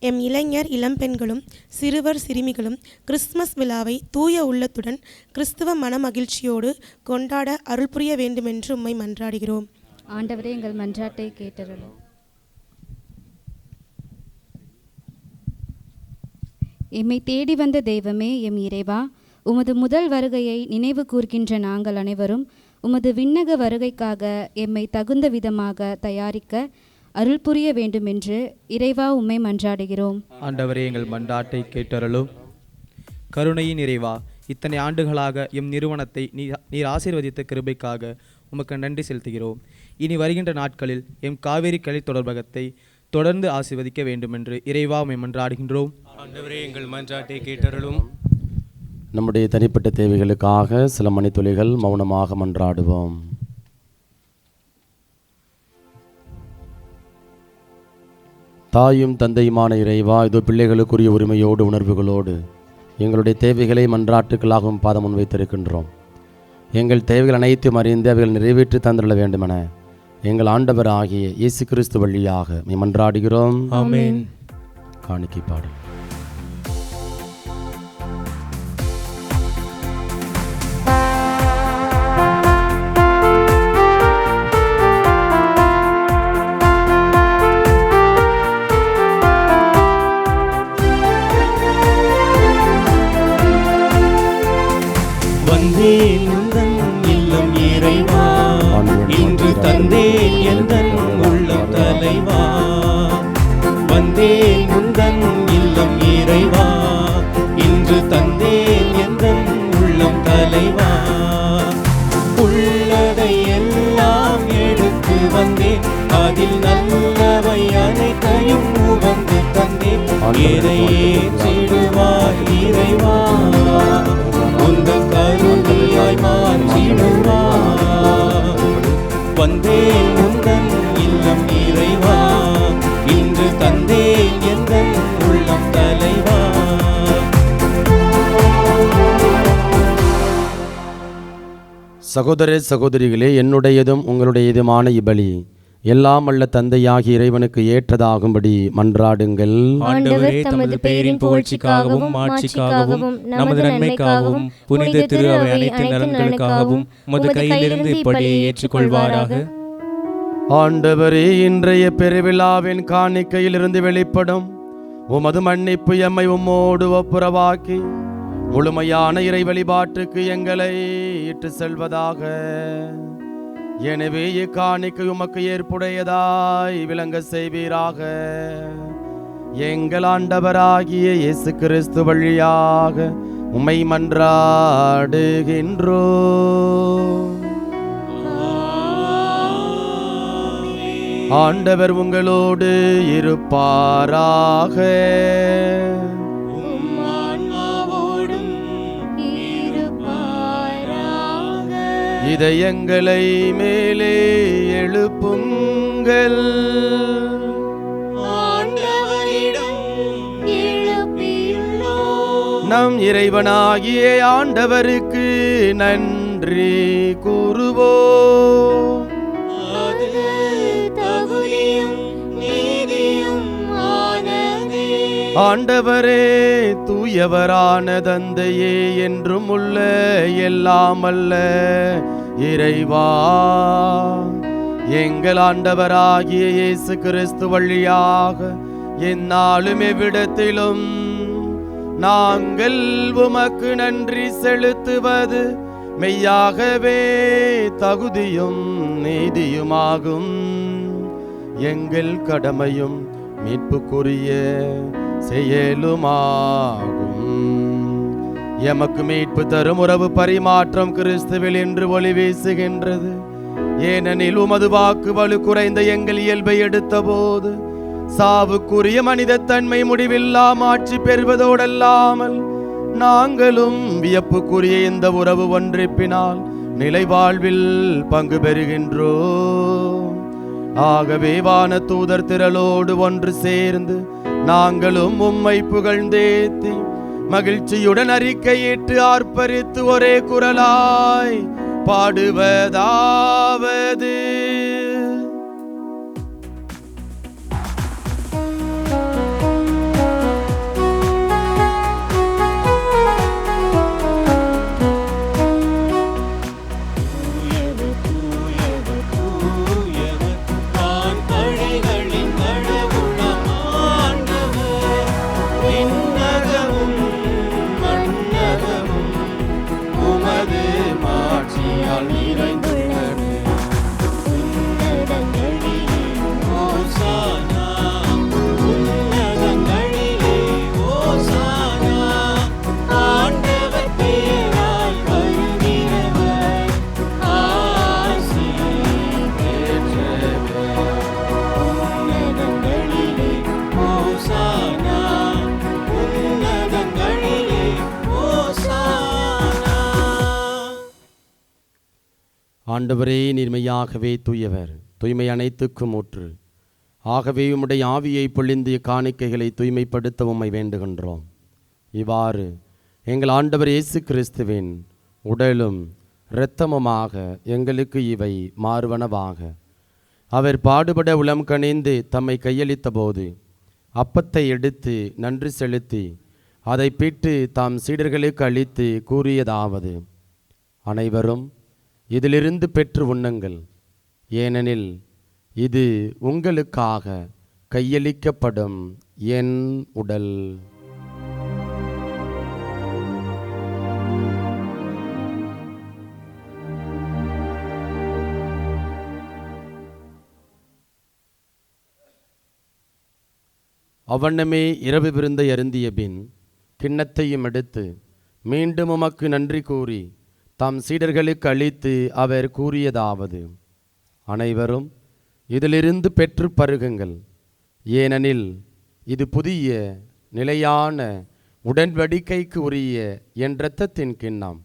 எம் இளைஞர் இளம்பெண்களும் சிறுவர் சிறுமிகளும் கிறிஸ்துமஸ் விழாவை தூய உள்ளத்துடன் கிறிஸ்துவ மன மகிழ்ச்சியோடு கொண்டாட அருள் புரிய வேண்டுமென்று உம்மை மன்றாடுகிறோம். ஆண்டவரே, எங்கள் மன்றாட்டை கேட்டருளும். எம்மை தேடி வந்த தெய்வமே எம் இறைவா, உமது முதல் வருகையை நினைவு கூர்கின்ற நாங்கள் அனைவரும் உமது விண்ணக வருகைக்காக எம்மை தகுந்த விதமாக தயாரிக்க அருள் புரிய வேண்டுமென்று இறைவா உம்மை மன்றாடுகிறோம். ஆண்டவரே, எங்கள் மன்றாட்டை கேட்டருளும். கருணையின் இறைவா, இத்தனை ஆண்டுகளாக எம் நிறுவனத்தை நீர் ஆசீர்வதித்த கிருபைக்காக உமக்கு நன்றி செலுத்துகிறோம். இனி வருகின்ற நாட்களில் எம் காவேரி கலை தொடர்பகத்தை தொடர்ந்து ஆசீர்வதிக்க வேண்டுமென்று இறைவா உம்மை மன்றாடுகின்றோம். ஆண்டவரே, எங்கள் மன்றாட்டை கேட்டருளும். நம்முடைய தனிப்பட்ட தேவைகளுக்காக சில மணித்துளிகள் மௌனமாக மன்றாடுவோம். தாயும் தந்தையுமான இறைவா, இதோ பிள்ளைகளுக்குரிய உரிமையோடு உணர்வுகளோடு எங்களுடைய தேவைகளை மன்றாட்டுக்களாகவும் பாதம் முன் வைத்திருக்கின்றோம். எங்கள் தேவைகள் அனைத்தும் அறிந்து அவைகள் நிறைவேற்றி தந்துள்ள வேண்டுமென எங்கள் ஆண்டவர் ஆகிய இயேசு கிறிஸ்து வழியாக மன்றாடுகிறோம். ஆமென். காணிக்கை பாடல். வந்தேன் உந்தன் இல்லம் இறைவா, இன்று தந்தேன் எந்தன் உள்ளம் தலைவா. வந்தேன் உந்தன் இல்லம் இறைவா, இன்று தந்தேன் எந்தன் உள்ளம் தலைவா. உள்ளதை எல்லாம் எடுத்து வந்தேன், அதில் நல்லவை அனைத்தையும் உவந்து தந்தேன். எதை ஏற்றிடுவாய் இறைவா, உந்தன் கருணையாய் மாற்றிடுவாய். வந்தேன் உந்தன் இல்லம் இறைவா, இன்று தந்தேன் எந்தன் உள்ளம் தலைவா. சகோதர சகோதரிகளே, என்னுடையதும் உங்களுடையதுமான இபலி எல்லாம் அல்ல தந்தையாகிய இறைவனுக்கு ஏற்றதாகும்படி மன்றாடுங்கள். ஆண்டவரே, தமது பெயரின் புகழ்ச்சிக்காகவும் மாட்சிக்காகவும் நமது நன்மைக்காகவும் புனித திரு அவை அனைத்து நலன்களுக்காகவும் உமது கையிலிருந்து இப்படியே ஏற்றுக்கொள்வாராக. ஆண்டவரே, இன்றைய பெருவிழாவின் காணிக்கையிலிருந்து வெளிப்படும் உமது மன்னிப்பு எம்மை உம்மோடு ஒப்புரவாக்கி முழுமையான இறை வழிபாட்டுக்கு எங்களை இட்டு செல்வதாக. எனவே இக்காணிக்கை உமக்கு ஏற்புடையதாய் விளங்க செய்வீராக. எங்கள் ஆண்டவராகிய இயேசு கிறிஸ்து வழியாக உம்மை மன்றாடுகின்றோம். ஆண்டவர் உங்களோடு இருப்பாராக. இதயங்களை மேலே எழுப்புங்கள். நம் இறைவனாகிய ஆண்டவருக்கு நன்றி கூறுவோம். ஆண்டவரே, தூயவரான தந்தையே, என்றும் உள்ள எல்லாம் அல்ல இறைவா, எங்கள் ஆண்டவராகிய இயேசு கிறிஸ்து வழியாக எந்நாளும் எவ்விடத்திலும் நாங்கள் உமக்கு நன்றி செலுத்துவது மெய்யாகவே தகுதியும் நீதியுமாகும். எங்கள் கடமையும் மீட்புக்குரிய செயலுமாகும். எமக்கு மீட்பு தரும் உறவு பரிமாற்றம் கிறிஸ்துவில் என்று ஒளி வீசுகின்றது. ஏனெனில் உமது வாக்கு வலு குறைந்த எங்கள் இயல்பை எடுத்த போது சாவுக்குரிய மனித தன்மை முடிவில்லா ஆட்சி பெறுவதோடல்லாமல் நாங்களும் வியப்புக்குரிய இந்த உறவு ஒன்றிப்பினால் நிலை வாழ்வில் பங்கு பெறுகின்றோம். ஆகவே வான தூதர் திரளோடு ஒன்று சேர்ந்து நாங்களும் உம்மை புகழ்ந்தேத்தி மகிழ்ச்சியுடன் அறிக்கையிட்டு ஆர்ப்பரித்து ஒரே குரலாய் பாடுவதாவது: உமது மாட்சியால் நிறைந்துள்ளது. ஆண்டவரே, நீர்மையாகவே தூயவர், தூய்மை அனைத்துக்கும் ஊற்று. ஆகவே உம்முடைய ஆவியை பொழிந்திய காணிக்கைகளை தூய்மைப்படுத்த உம்மை வேண்டுகின்றோம். இவ்வாறு எங்கள் ஆண்டவர் இயேசு கிறிஸ்துவின் உடலும் இரத்தமுமாக எங்களுக்கு இவை மாறுவனவாக. அவர் பாடுபட உளம் கனிந்து தம்மை கையளித்த போது அப்பத்தை எடுத்து நன்றி செலுத்தி அதை பிட்டு தாம் சீடர்களுக்கு அளித்து கூறியதாவது: அனைவரும் இதிலிருந்து பெற்று உண்ணுங்கள், ஏனெனில் இது உங்களுக்காக கையளிக்கப்படும் என் உடல். அவ்வண்ணமே இரவு விருந்தை அருந்திய பின் கிண்ணத்தையும் எடுத்து மீண்டும் உமக்கு நன்றி கூறி தாம் சீடர்களுக்கு அளித்து அவர் கூறியதாவது: அனைவரும் இதிலிருந்து பெற்று பருகுங்கள், ஏனெனில் இது புதிய நிலையான உடன்படிக்கைக்கு உரிய என் இரத்தத்தின் கிண்ணம்.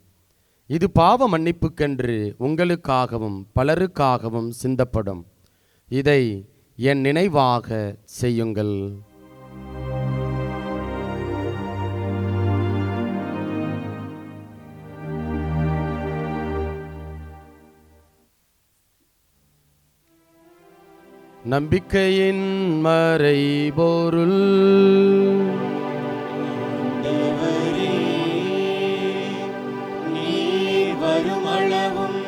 இது பாவ மன்னிப்புக்கென்று உங்களுக்காகவும் பலருக்காகவும் சிந்தப்படும். இதை என் நினைவாக செய்யுங்கள். நம்பிக்கையின் மறைபொருள். நீர் வருமளவும்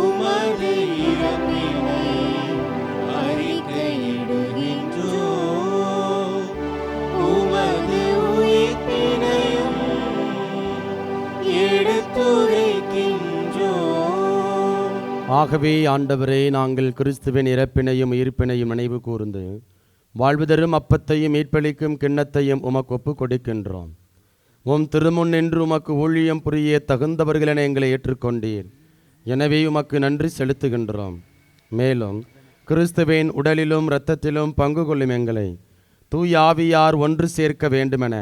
உமது இறப்பினை அறிக்கையிடுகின்றோம், உமது உயிர்ப்பினையும் எடுத்துரைக்கின்றோம். ஆகவே ஆண்டவரே, நாங்கள் கிறிஸ்துவின் இறப்பினையும் உயிர்ப்பினையும் நினைவு கூர்ந்து வாழ்வு தரும் அப்பத்தையும் மீட்பளிக்கும் கிண்ணத்தையும் உமக்கு ஒப்புக் கொடுக்கின்றோம். உம் திருமுன் நின்று உமக்கு ஊழியம் புரிய தகுந்தவர்கள் என எங்களை ஏற்றுக்கொண்டீர். எனவே உமக்கு நன்றி செலுத்துகின்றோம். மேலும் கிறிஸ்துவின் உடலிலும் இரத்தத்திலும் பங்கு கொள்ளும் எங்களை தூய ஆவியார் ஒன்று சேர்க்க வேண்டுமென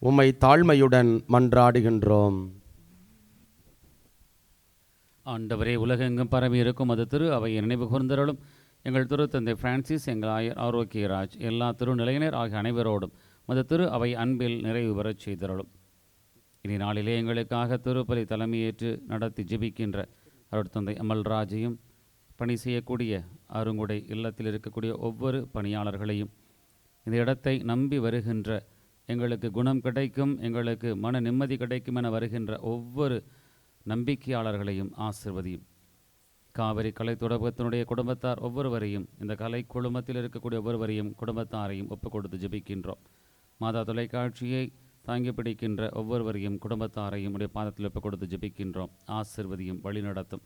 உம்மை தாழ்மையுடன் மன்றாடுகின்றோம். ஆண்டவரே, உலகெங்கும் பரவி இருக்கும் அது திரு அவையை நினைவு கூர்ந்தருளும். எங்கள் திருத்தந்தை பிரான்சிஸ், எங்கள் ஆயர் ஆரோக்கியராஜ், எல்லா திருநிலையினர் ஆகிய அனைவரோடும் மது திரு அவை அன்பில் நிறைவு பெறச் செய்தருளும். இனி நாளிலே எங்களுக்காக திருப்பலி தலைமையேற்று நடத்தி ஜெபிக்கின்ற அருட்தந்தை அமல்ராஜையும், பணி செய்யக்கூடிய அருங்குடை இல்லத்தில் இருக்கக்கூடிய ஒவ்வொரு பணியாளர்களையும், இந்த இடத்தை நம்பி வருகின்ற எங்களுக்கு குணம் கிடைக்கும், எங்களுக்கு மன நிம்மதி கிடைக்கும் என வருகின்ற ஒவ்வொரு நம்பிக்கையாளர்களையும் ஆசிர்வதியும். காவிரி கலை தொடர்பத்தினுடைய குடும்பத்தார் ஒவ்வொருவரையும், இந்த கலை குழுமத்தில் இருக்கக்கூடிய ஒவ்வொருவரையும் குடும்பத்தாரையும் ஒப்புக் கொடுத்து ஜெபிக்கின்றோம். மாதா தொலைக்காட்சியை தாங்கி பிடிக்கின்ற ஒவ்வொருவரையும் குடும்பத்தாரையும் உடைய பாதத்தில் ஒப்புக் கொடுத்து ஜெபிக்கின்றோம். ஆசிர்வதியும், வழிநடத்தும்.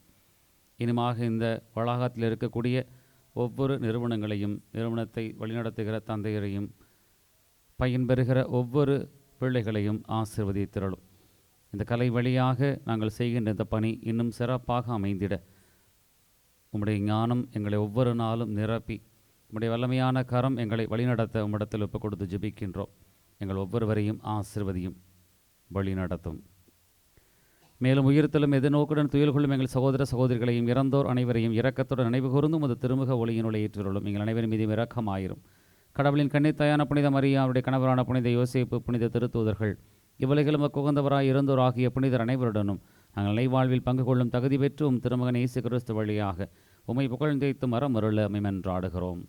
இனிமாக இந்த வளாகத்தில் இருக்கக்கூடிய ஒவ்வொரு நிறுவனத்தை வழிநடத்துகிற தந்தையரையும், பயன்பெறுகிற ஒவ்வொரு பிள்ளைகளையும் ஆசிர்வதித்திரளும். இந்த கலை வழியாக நாங்கள் செய்கின்ற இந்த பணி இன்னும் சிறப்பாக அமைந்திட உம்முடைய ஞானம் எங்களை ஒவ்வொரு நாளும் நிரப்பி, உம்முடைய வல்லமையான கரம் எங்களை வழிநடத்த உம்மிடத்தில் ஒப்புக் கொடுத்து ஜெபிக்கின்றோம். எங்கள் ஒவ்வொருவரையும் ஆசிர்வதியும், வழிநடத்தும். மேலும் உயிர்த்தலும் எதிர்நோக்குடன் துயில் கொள்ளும் எங்கள் சகோதர சகோதரிகளையும் இறந்தோர் அனைவரையும் இரக்கத்துடன் நினைவு கூர்ந்தும் அது திருமுக ஒளியினுள்ளே ஏற்றுள்ளோம். எங்கள் அனைவரும் மீதும் இரக்கமாயிரும். கடவுளின் கன்னித்தாயான புனித மரியா, அவருடைய கணவரான புனித யோசேப்பு, புனித திருத்தூதர்கள், இவ்வுலகிலும் குகந்தவராய் இருந்தோர் ஆகிய புனிதர் அனைவருடனும் நாங்கள் நிலைவாழ்வில் பங்கு கொள்ளும் தகுதி பெற்றும் திருமகன் இயேசு கிறிஸ்து வழியாக உம்மை புகழ்ந்தேத்து மரம் அருள மென்றாடுகிறோம்.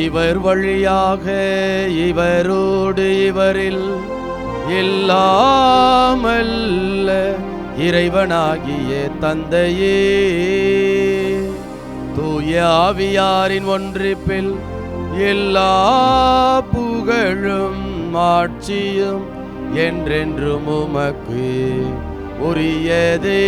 இவர் வழியாக இவரோடு இவரில் எல்லாமல்ல இறைவனாகிய தந்தையே, தூய ஆவியாரின் ஒன்றிப்பில் எல்லா புகழும் ஆட்சியும் என்றென்றும் உமக்கு உரியதே.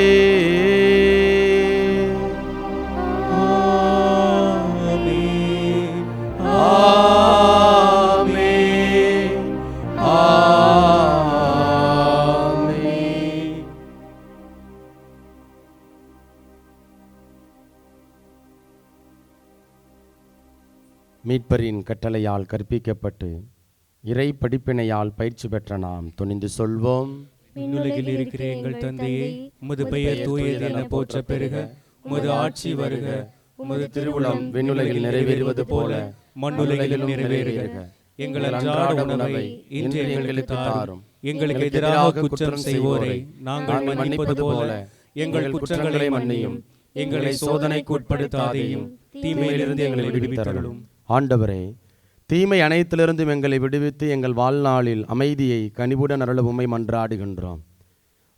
மீட்பரின் கட்டளையால் கற்பிக்கப்பட்டு இறை படிப்பினையால் பயிற்சி பெற்ற நாம் துணிந்து சொல்வோம். விண்ணுலகில் இருக்கிற எங்கள் தந்தையே, உமது பெயர் தூயது என போற்ற பெருக, உமது ஆட்சி வருக, உமது திருவுளம் விண்ணுலகில் நிறைவேறுவது போல மண்ணுலகிலும் நிறைவேறுக. எங்கள் அன்றாட உணவை இன்று எங்களுக்கு தாரும். எங்களுக்கு எதிராக குற்றம் செய்வோரை நாங்கள் மன்னிப்பது போல எங்கள் குற்றங்களை மன்னியும். எங்களை சோதனைக்கு உட்படுத்தாதேயும், தீமையிலிருந்து எங்களை விடுவித்தருளும். ஆண்டவரே, தீமை அனைத்திலிருந்தும் எங்களை விடுவித்து எங்கள் வாழ்நாளில் அமைதியை கனிவுடன் அருள உம்மை மன்றாடுகின்றோம்.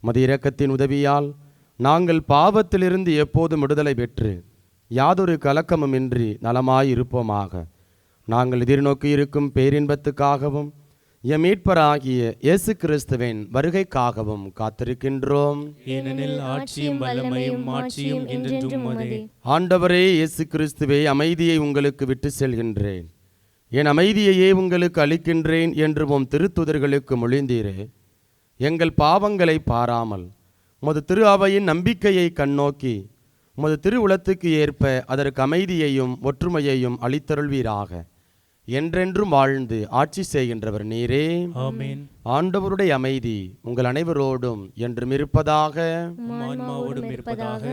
உமது இரக்கத்தின் உதவியால் நாங்கள் பாவத்திலிருந்து எப்போதும் விடுதலை பெற்று யாதொரு கலக்கமுமின்றி நலமாயிருப்போமாக. நாங்கள் எதிர்நோக்கி இருக்கும் பேரின்பத்துக்காகவும் எம் மீட்பராகிய இயேசு கிறிஸ்துவின் வருகைக்காகவும் காத்திருக்கின்றோம். ஏனெனில் ஆட்சியும் வல்லமையும் மாட்சியும் என்றென்றும் உமதே. ஆண்டவரே இயேசு கிறிஸ்துவே, அமைதியை உங்களுக்கு விட்டு செல்கின்றேன், என் அமைதியையே உங்களுக்கு அளிக்கின்றேன் என்று உம் திருத்துதர்களுக்கு மொழிந்தீரே. எங்கள் பாவங்களை பாராமல் உமது திரு அவையின் நம்பிக்கையை கண்ணோக்கி உமது திருவுளத்துக்கு ஏற்ப அதற்கு அமைதியையும் ஒற்றுமையையும் அளித்தருள்வீராக. என்றென்றும் வாழ்ந்து ஆட்சி செய்கின்றவர் நீரே. ஆமென். ஆண்டவருடைய அமைதி உங்கள் அனைவரோடும் என்றும் இருப்பதாக. ஆன்மாவோடும் இருப்பதாக.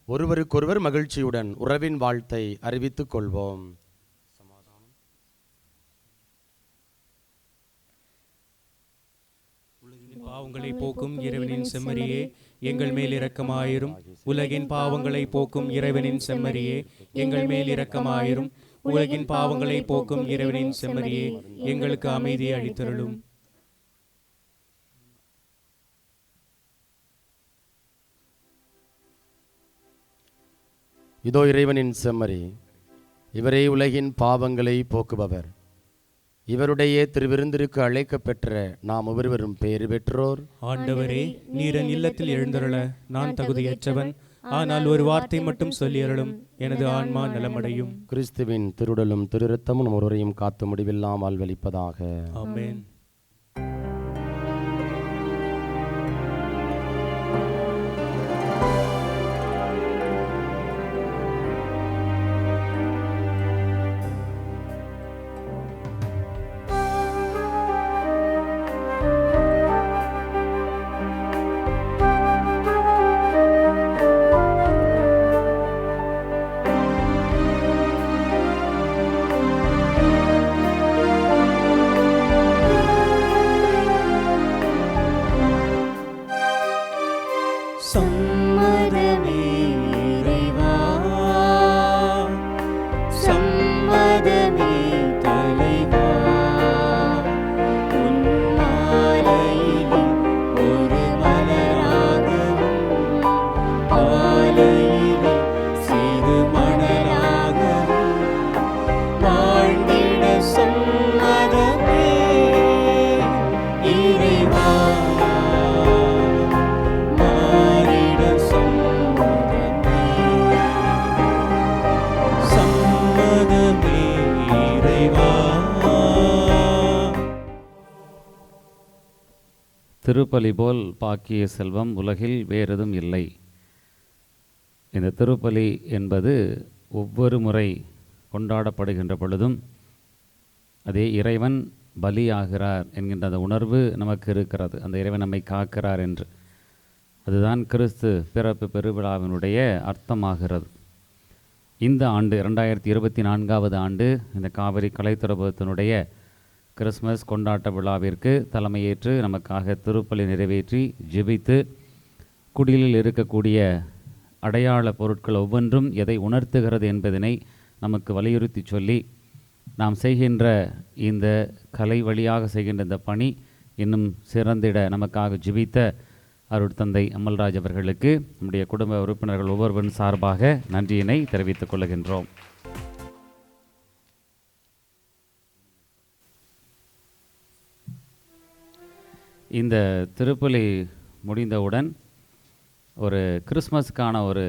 ஒருவருக்கொருவர் மகிழ்ச்சியுடன் உறவின் வாழ்த்தை அறிவித்துக் கொள்வோம். பாவங்களை போக்கும் இறைவனின் செம்மறியே, எங்கள் மேல் இரக்கமாயிரும். உலகின் பாவங்களை போக்கும் இறைவனின் செம்மறியே, எங்கள் மேல் இரக்கமாயிரும். உலகின் பாவங்களை போக்கும் இறைவனின் செம்மறியே, எங்களுக்கு அமைதியை அளித்தருளும். இதோ இறைவனின் செம்மறி, இவரே உலகின் பாவங்களை போக்குபவர். இவருடைய திருவிருந்திற்கு அழைக்க பெற்ற நாம் ஒவ்வொருவரும் பேறு பெற்றோர். ஆண்டவரே, நீரன் இல்லத்தில் எழுந்தருள நான் தகுதியற்றவன். ஆனால் ஒரு வார்த்தை மட்டும் சொல்லியருளும், எனது ஆன்மா நலமடையும். கிறிஸ்துவின் திருடலும் திருரத்தமும் ஒருவரையும் காத்து முடிவில்லாம் வாழ்வளிப்பதாக. ஆமென். சம்மதமே இறைவா, சம்மதமே தலைவா, உன் மாலையிலே ஒரு மலராகவும் பாலையிலே சிறு மணலாகவும் வாழ்ந்திட சம்மதமே இறைவா. திருப்பலி போல் பாக்கிய செல்வம் உலகில் வேறெதும் இல்லை. இந்த திருப்பலி என்பது ஒவ்வொரு முறை கொண்டாடப்படுகின்ற பொழுதும் அதே இறைவன் பலியாகிறார் என்கின்ற அந்த உணர்வு நமக்கு இருக்கிறது. அந்த இறைவன் நம்மை காக்கிறார் என்று. அதுதான் கிறிஸ்து பிறப்பு பெருவிழாவினுடைய அர்த்தமாகிறது. இந்த ஆண்டு 2024 ஆண்டு இந்த காவிரி கலைத்துறபத்தினுடைய கிறிஸ்மஸ் கொண்டாட்ட விழாவிற்கு தலைமையேற்று நமக்காக திருப்பலி நிறைவேற்றி ஜெபித்து குடிலில் இருக்கக்கூடிய அடையாள பொருட்கள் ஒவ்வொன்றும் எதை உணர்த்துகிறது என்பதனை நமக்கு வலியுறுத்தி சொல்லி நாம் செய்கின்ற இந்த கலை வழியாக செய்கின்ற இந்த பணி இன்னும் சிறந்திட நமக்காக ஜெபித்த அருட்தந்தை அமல்ராஜ் அவர்களுக்கு நம்முடைய குடும்ப உறுப்பினர்கள் ஒவ்வொருவரின் சார்பாக நன்றியினை தெரிவித்துக் கொள்கின்றோம். இந்த திருப்பலி முடிந்தவுடன் ஒரு கிறிஸ்மஸுக்கான ஒரு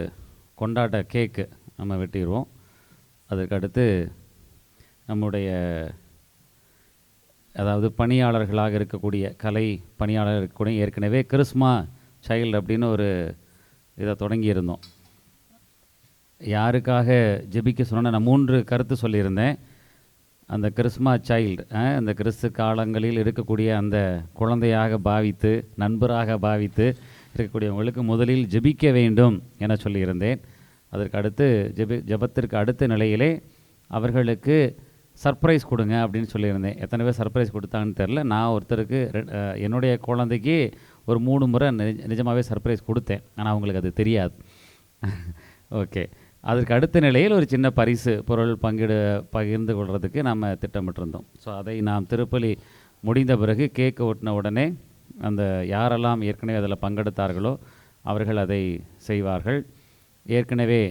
கொண்டாட்ட கேக்கு நம்ம வெட்டிடுவோம். அதற்கடுத்து நம்முடைய அதாவது பணியாளர்களாக இருக்கக்கூடிய கலை பணியாளர் இருக்கக்கூடிய ஏற்கனவே கிறிஸ்மா சைல்டு அப்படின்னு ஒரு இதை தொடங்கியிருந்தோம். யாருக்காக ஜெபிக்க சொன்னால் நான் 3 கருத்து சொல்லியிருந்தேன். அந்த கிறிஸ்மா சைல்டு, அந்த கிறிஸ்து காலங்களில் இருக்கக்கூடிய அந்த குழந்தையாக பாவித்து, நண்பராக பாவித்து இருக்கக்கூடியவங்களுக்கு முதலில் ஜெபிக்க வேண்டும் என சொல்லியிருந்தேன். அதற்கு அடுத்து ஜெபத்திற்கு அடுத்த நிலையிலே அவர்களுக்கு சர்ப்ரைஸ் கொடுங்க அப்படின்னு சொல்லியிருந்தேன். எத்தனை பேர் சர்ப்ரைஸ் கொடுத்தாங்கன்னு தெரில. நான் ஒருத்தருக்கு என்னுடைய குழந்தைக்கு ஒரு 3 முறை நிஜமாகவே சர்ப்ரைஸ் கொடுத்தேன். ஆனால் அவங்களுக்கு அது தெரியாது. ஓகே, அதற்கு அடுத்த நிலையில் ஒரு சின்ன பரிசு பொருள் பகிர்ந்து கொள்வதுக்கு நம்ம திட்டமிட்டிருந்தோம். ஸோ அதை நாம் திருப்பலி முடிந்த பிறகு கேக்கு ஒட்டின உடனே அந்த யாரெல்லாம் ஏற்கனவே அதில் பங்கெடுத்தார்களோ அவர்கள் அதை செய்வார்கள். ஏற்கனவே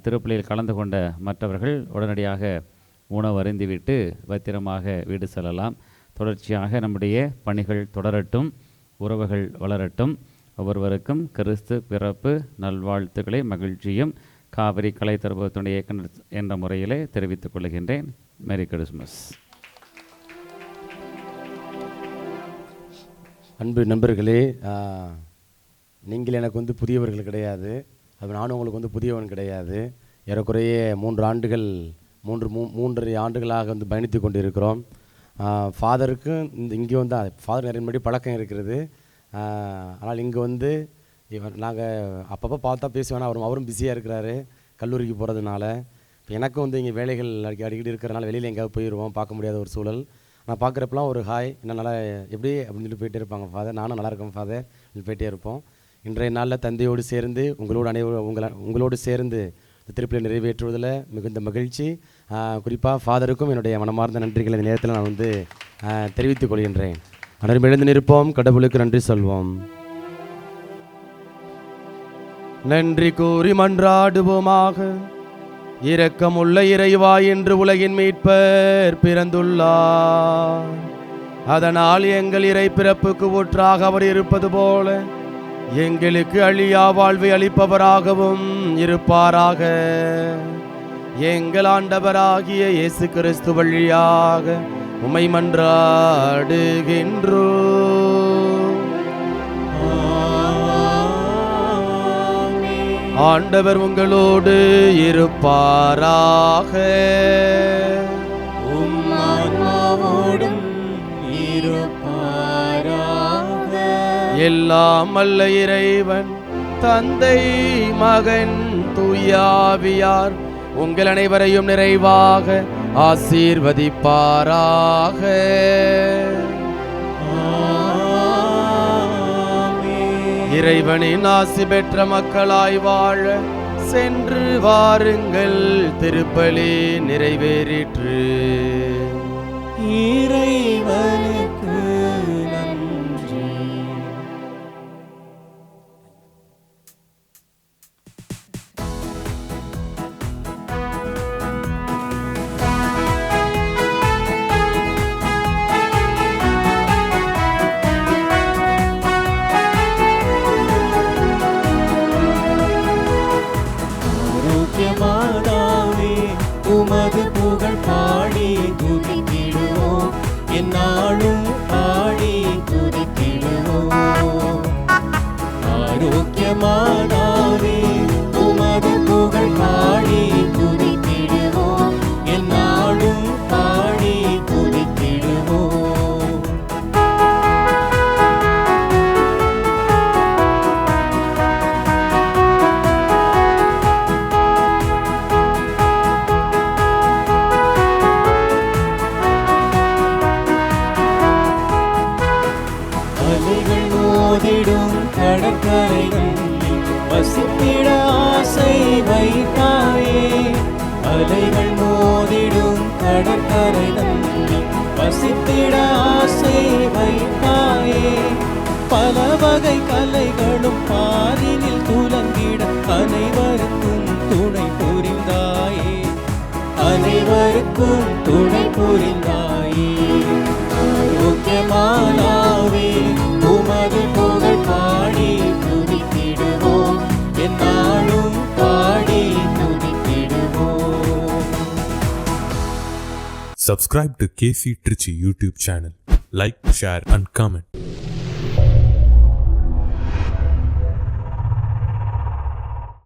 திருப்பலியில் கலந்து கொண்ட மற்றவர்கள் உடனடியாக உணவு அருந்திவிட்டு பத்திரமாக வீடு செல்லலாம். தொடர்ச்சியாக நம்முடைய பணிகள் தொடரட்டும், உறவுகள் வளரட்டும். ஒவ்வொருவருக்கும் கிறிஸ்து பிறப்பு நல்வாழ்த்துக்களை மகிழ்ச்சியும் காவிரி கலை தரப்புடைய இயக்குனர் என்ற முறையிலே தெரிவித்துக் கொள்கின்றேன். Merry Christmas. அன்பு நண்பர்களே, நீங்கள் எனக்கு புதியவர்கள் கிடையாது, அது நானும் உங்களுக்கு புதியவன் கிடையாது. ஏறக்குறைய 3.5 ஆண்டுகளாக பயணித்து கொண்டு இருக்கிறோம். ஃபாதருக்கு இங்கே ஃபாதர் நிறைய முன்னாடி பழக்கம் இருக்கிறது. ஆனால் இங்கே நாங்கள் அப்பப்போ பார்த்தா பேசுவேன். அவரும் பிஸியாக இருக்கிறாரு கல்லூரிக்கு போகிறதுனால. இப்போ எனக்கும் இங்கே வேலைகள் அடிக்கடி இருக்கிறதுனால வெளியில் எங்கேயாவது போயிடுவோம், பார்க்க முடியாத ஒரு சூழல். நான் பார்க்குறப்பெல்லாம் ஒரு ஹாய், என்ன நல்லா எப்படி அப்படின்னு சொல்லி போயிட்டே இருப்பாங்க ஃபாதர். நானும் நல்லா இருக்கேன் ஃபாதர் போயிட்டே இருப்போம். இன்றைய நாளில் தந்தையோடு சேர்ந்து உங்களோடு சேர்ந்து இந்த திருப்பலியை நிறைவேற்றுவதில் மிகுந்த மகிழ்ச்சி. குறிப்பாக ஃபாதருக்கும் என்னுடைய மனமார்ந்த நன்றிகளை இந்த நேரத்தில் நான் தெரிவித்துக் கொள்கின்றேன். அனைவரும் எழுந்து நிற்போம், கடவுளுக்கு நன்றி சொல்வோம். நன்றி கூறி மன்றாடுவோமாக. இரக்கமுள்ள இறைவா, என்று உலகின் மீட்பர் பிறந்துள்ளார். அதனால் எங்கள் இறை பிறப்புக்கு ஊற்றாக அவர் இருப்பது போல எங்களுக்கு அழியா வாழ்வை அளிப்பவராகவும் இருப்பாராக. எங்கள் ஆண்டவராகிய இயேசு கிறிஸ்து வழியாக உம்மை மன்றாடுகின்றோம். ஆண்டவர் உங்களோடு இருப்பாராக. எல்லாம் வல்ல இறைவன் தந்தை, மகன், தூயாவியார் உங்கள் அனைவரையும் நிறைவாக ஆசீர்வதிப்பாராக. இறைவனின் ஆசி பெற்ற மக்களாய் வாழ சென்று வாருங்கள். திருப்பலி நிறைவேறிற்று. இறைவனுக்கு நன்றி. ஆரோக்கியமானாவே உமது புகழ் பாடி துதித்திடுவோம், என்னாலும் பாடி துதித்திடுவோம். ஆரோக்கியமானாவே உமது புகழ் பாடி துதித்திடுவோம், என்னாலும் பாடி துதித்திடுவோம். அலைகள் மோதிடும் கடற்கரைகளில் வசித்திட ஆசை வைத்தாயே. அலைகள் மோதிடும் கடற்கரைகளில் வசித்திட ஆசை வைத்தாயே. பல வகை கலைகளும் பாரினில் துலங்கிட அனைவருக்கும் துணை புரிந்தாயே. அனைவருக்கும் துணை புரிந்தாயே. ஆரோக்கியமானாவே உமது புகழ் பாடி துதித்திடுவோம், என்னாலும் பாடி துதித்திடுவோம். Subscribe to KC Trichy YouTube channel. Like, share and comment.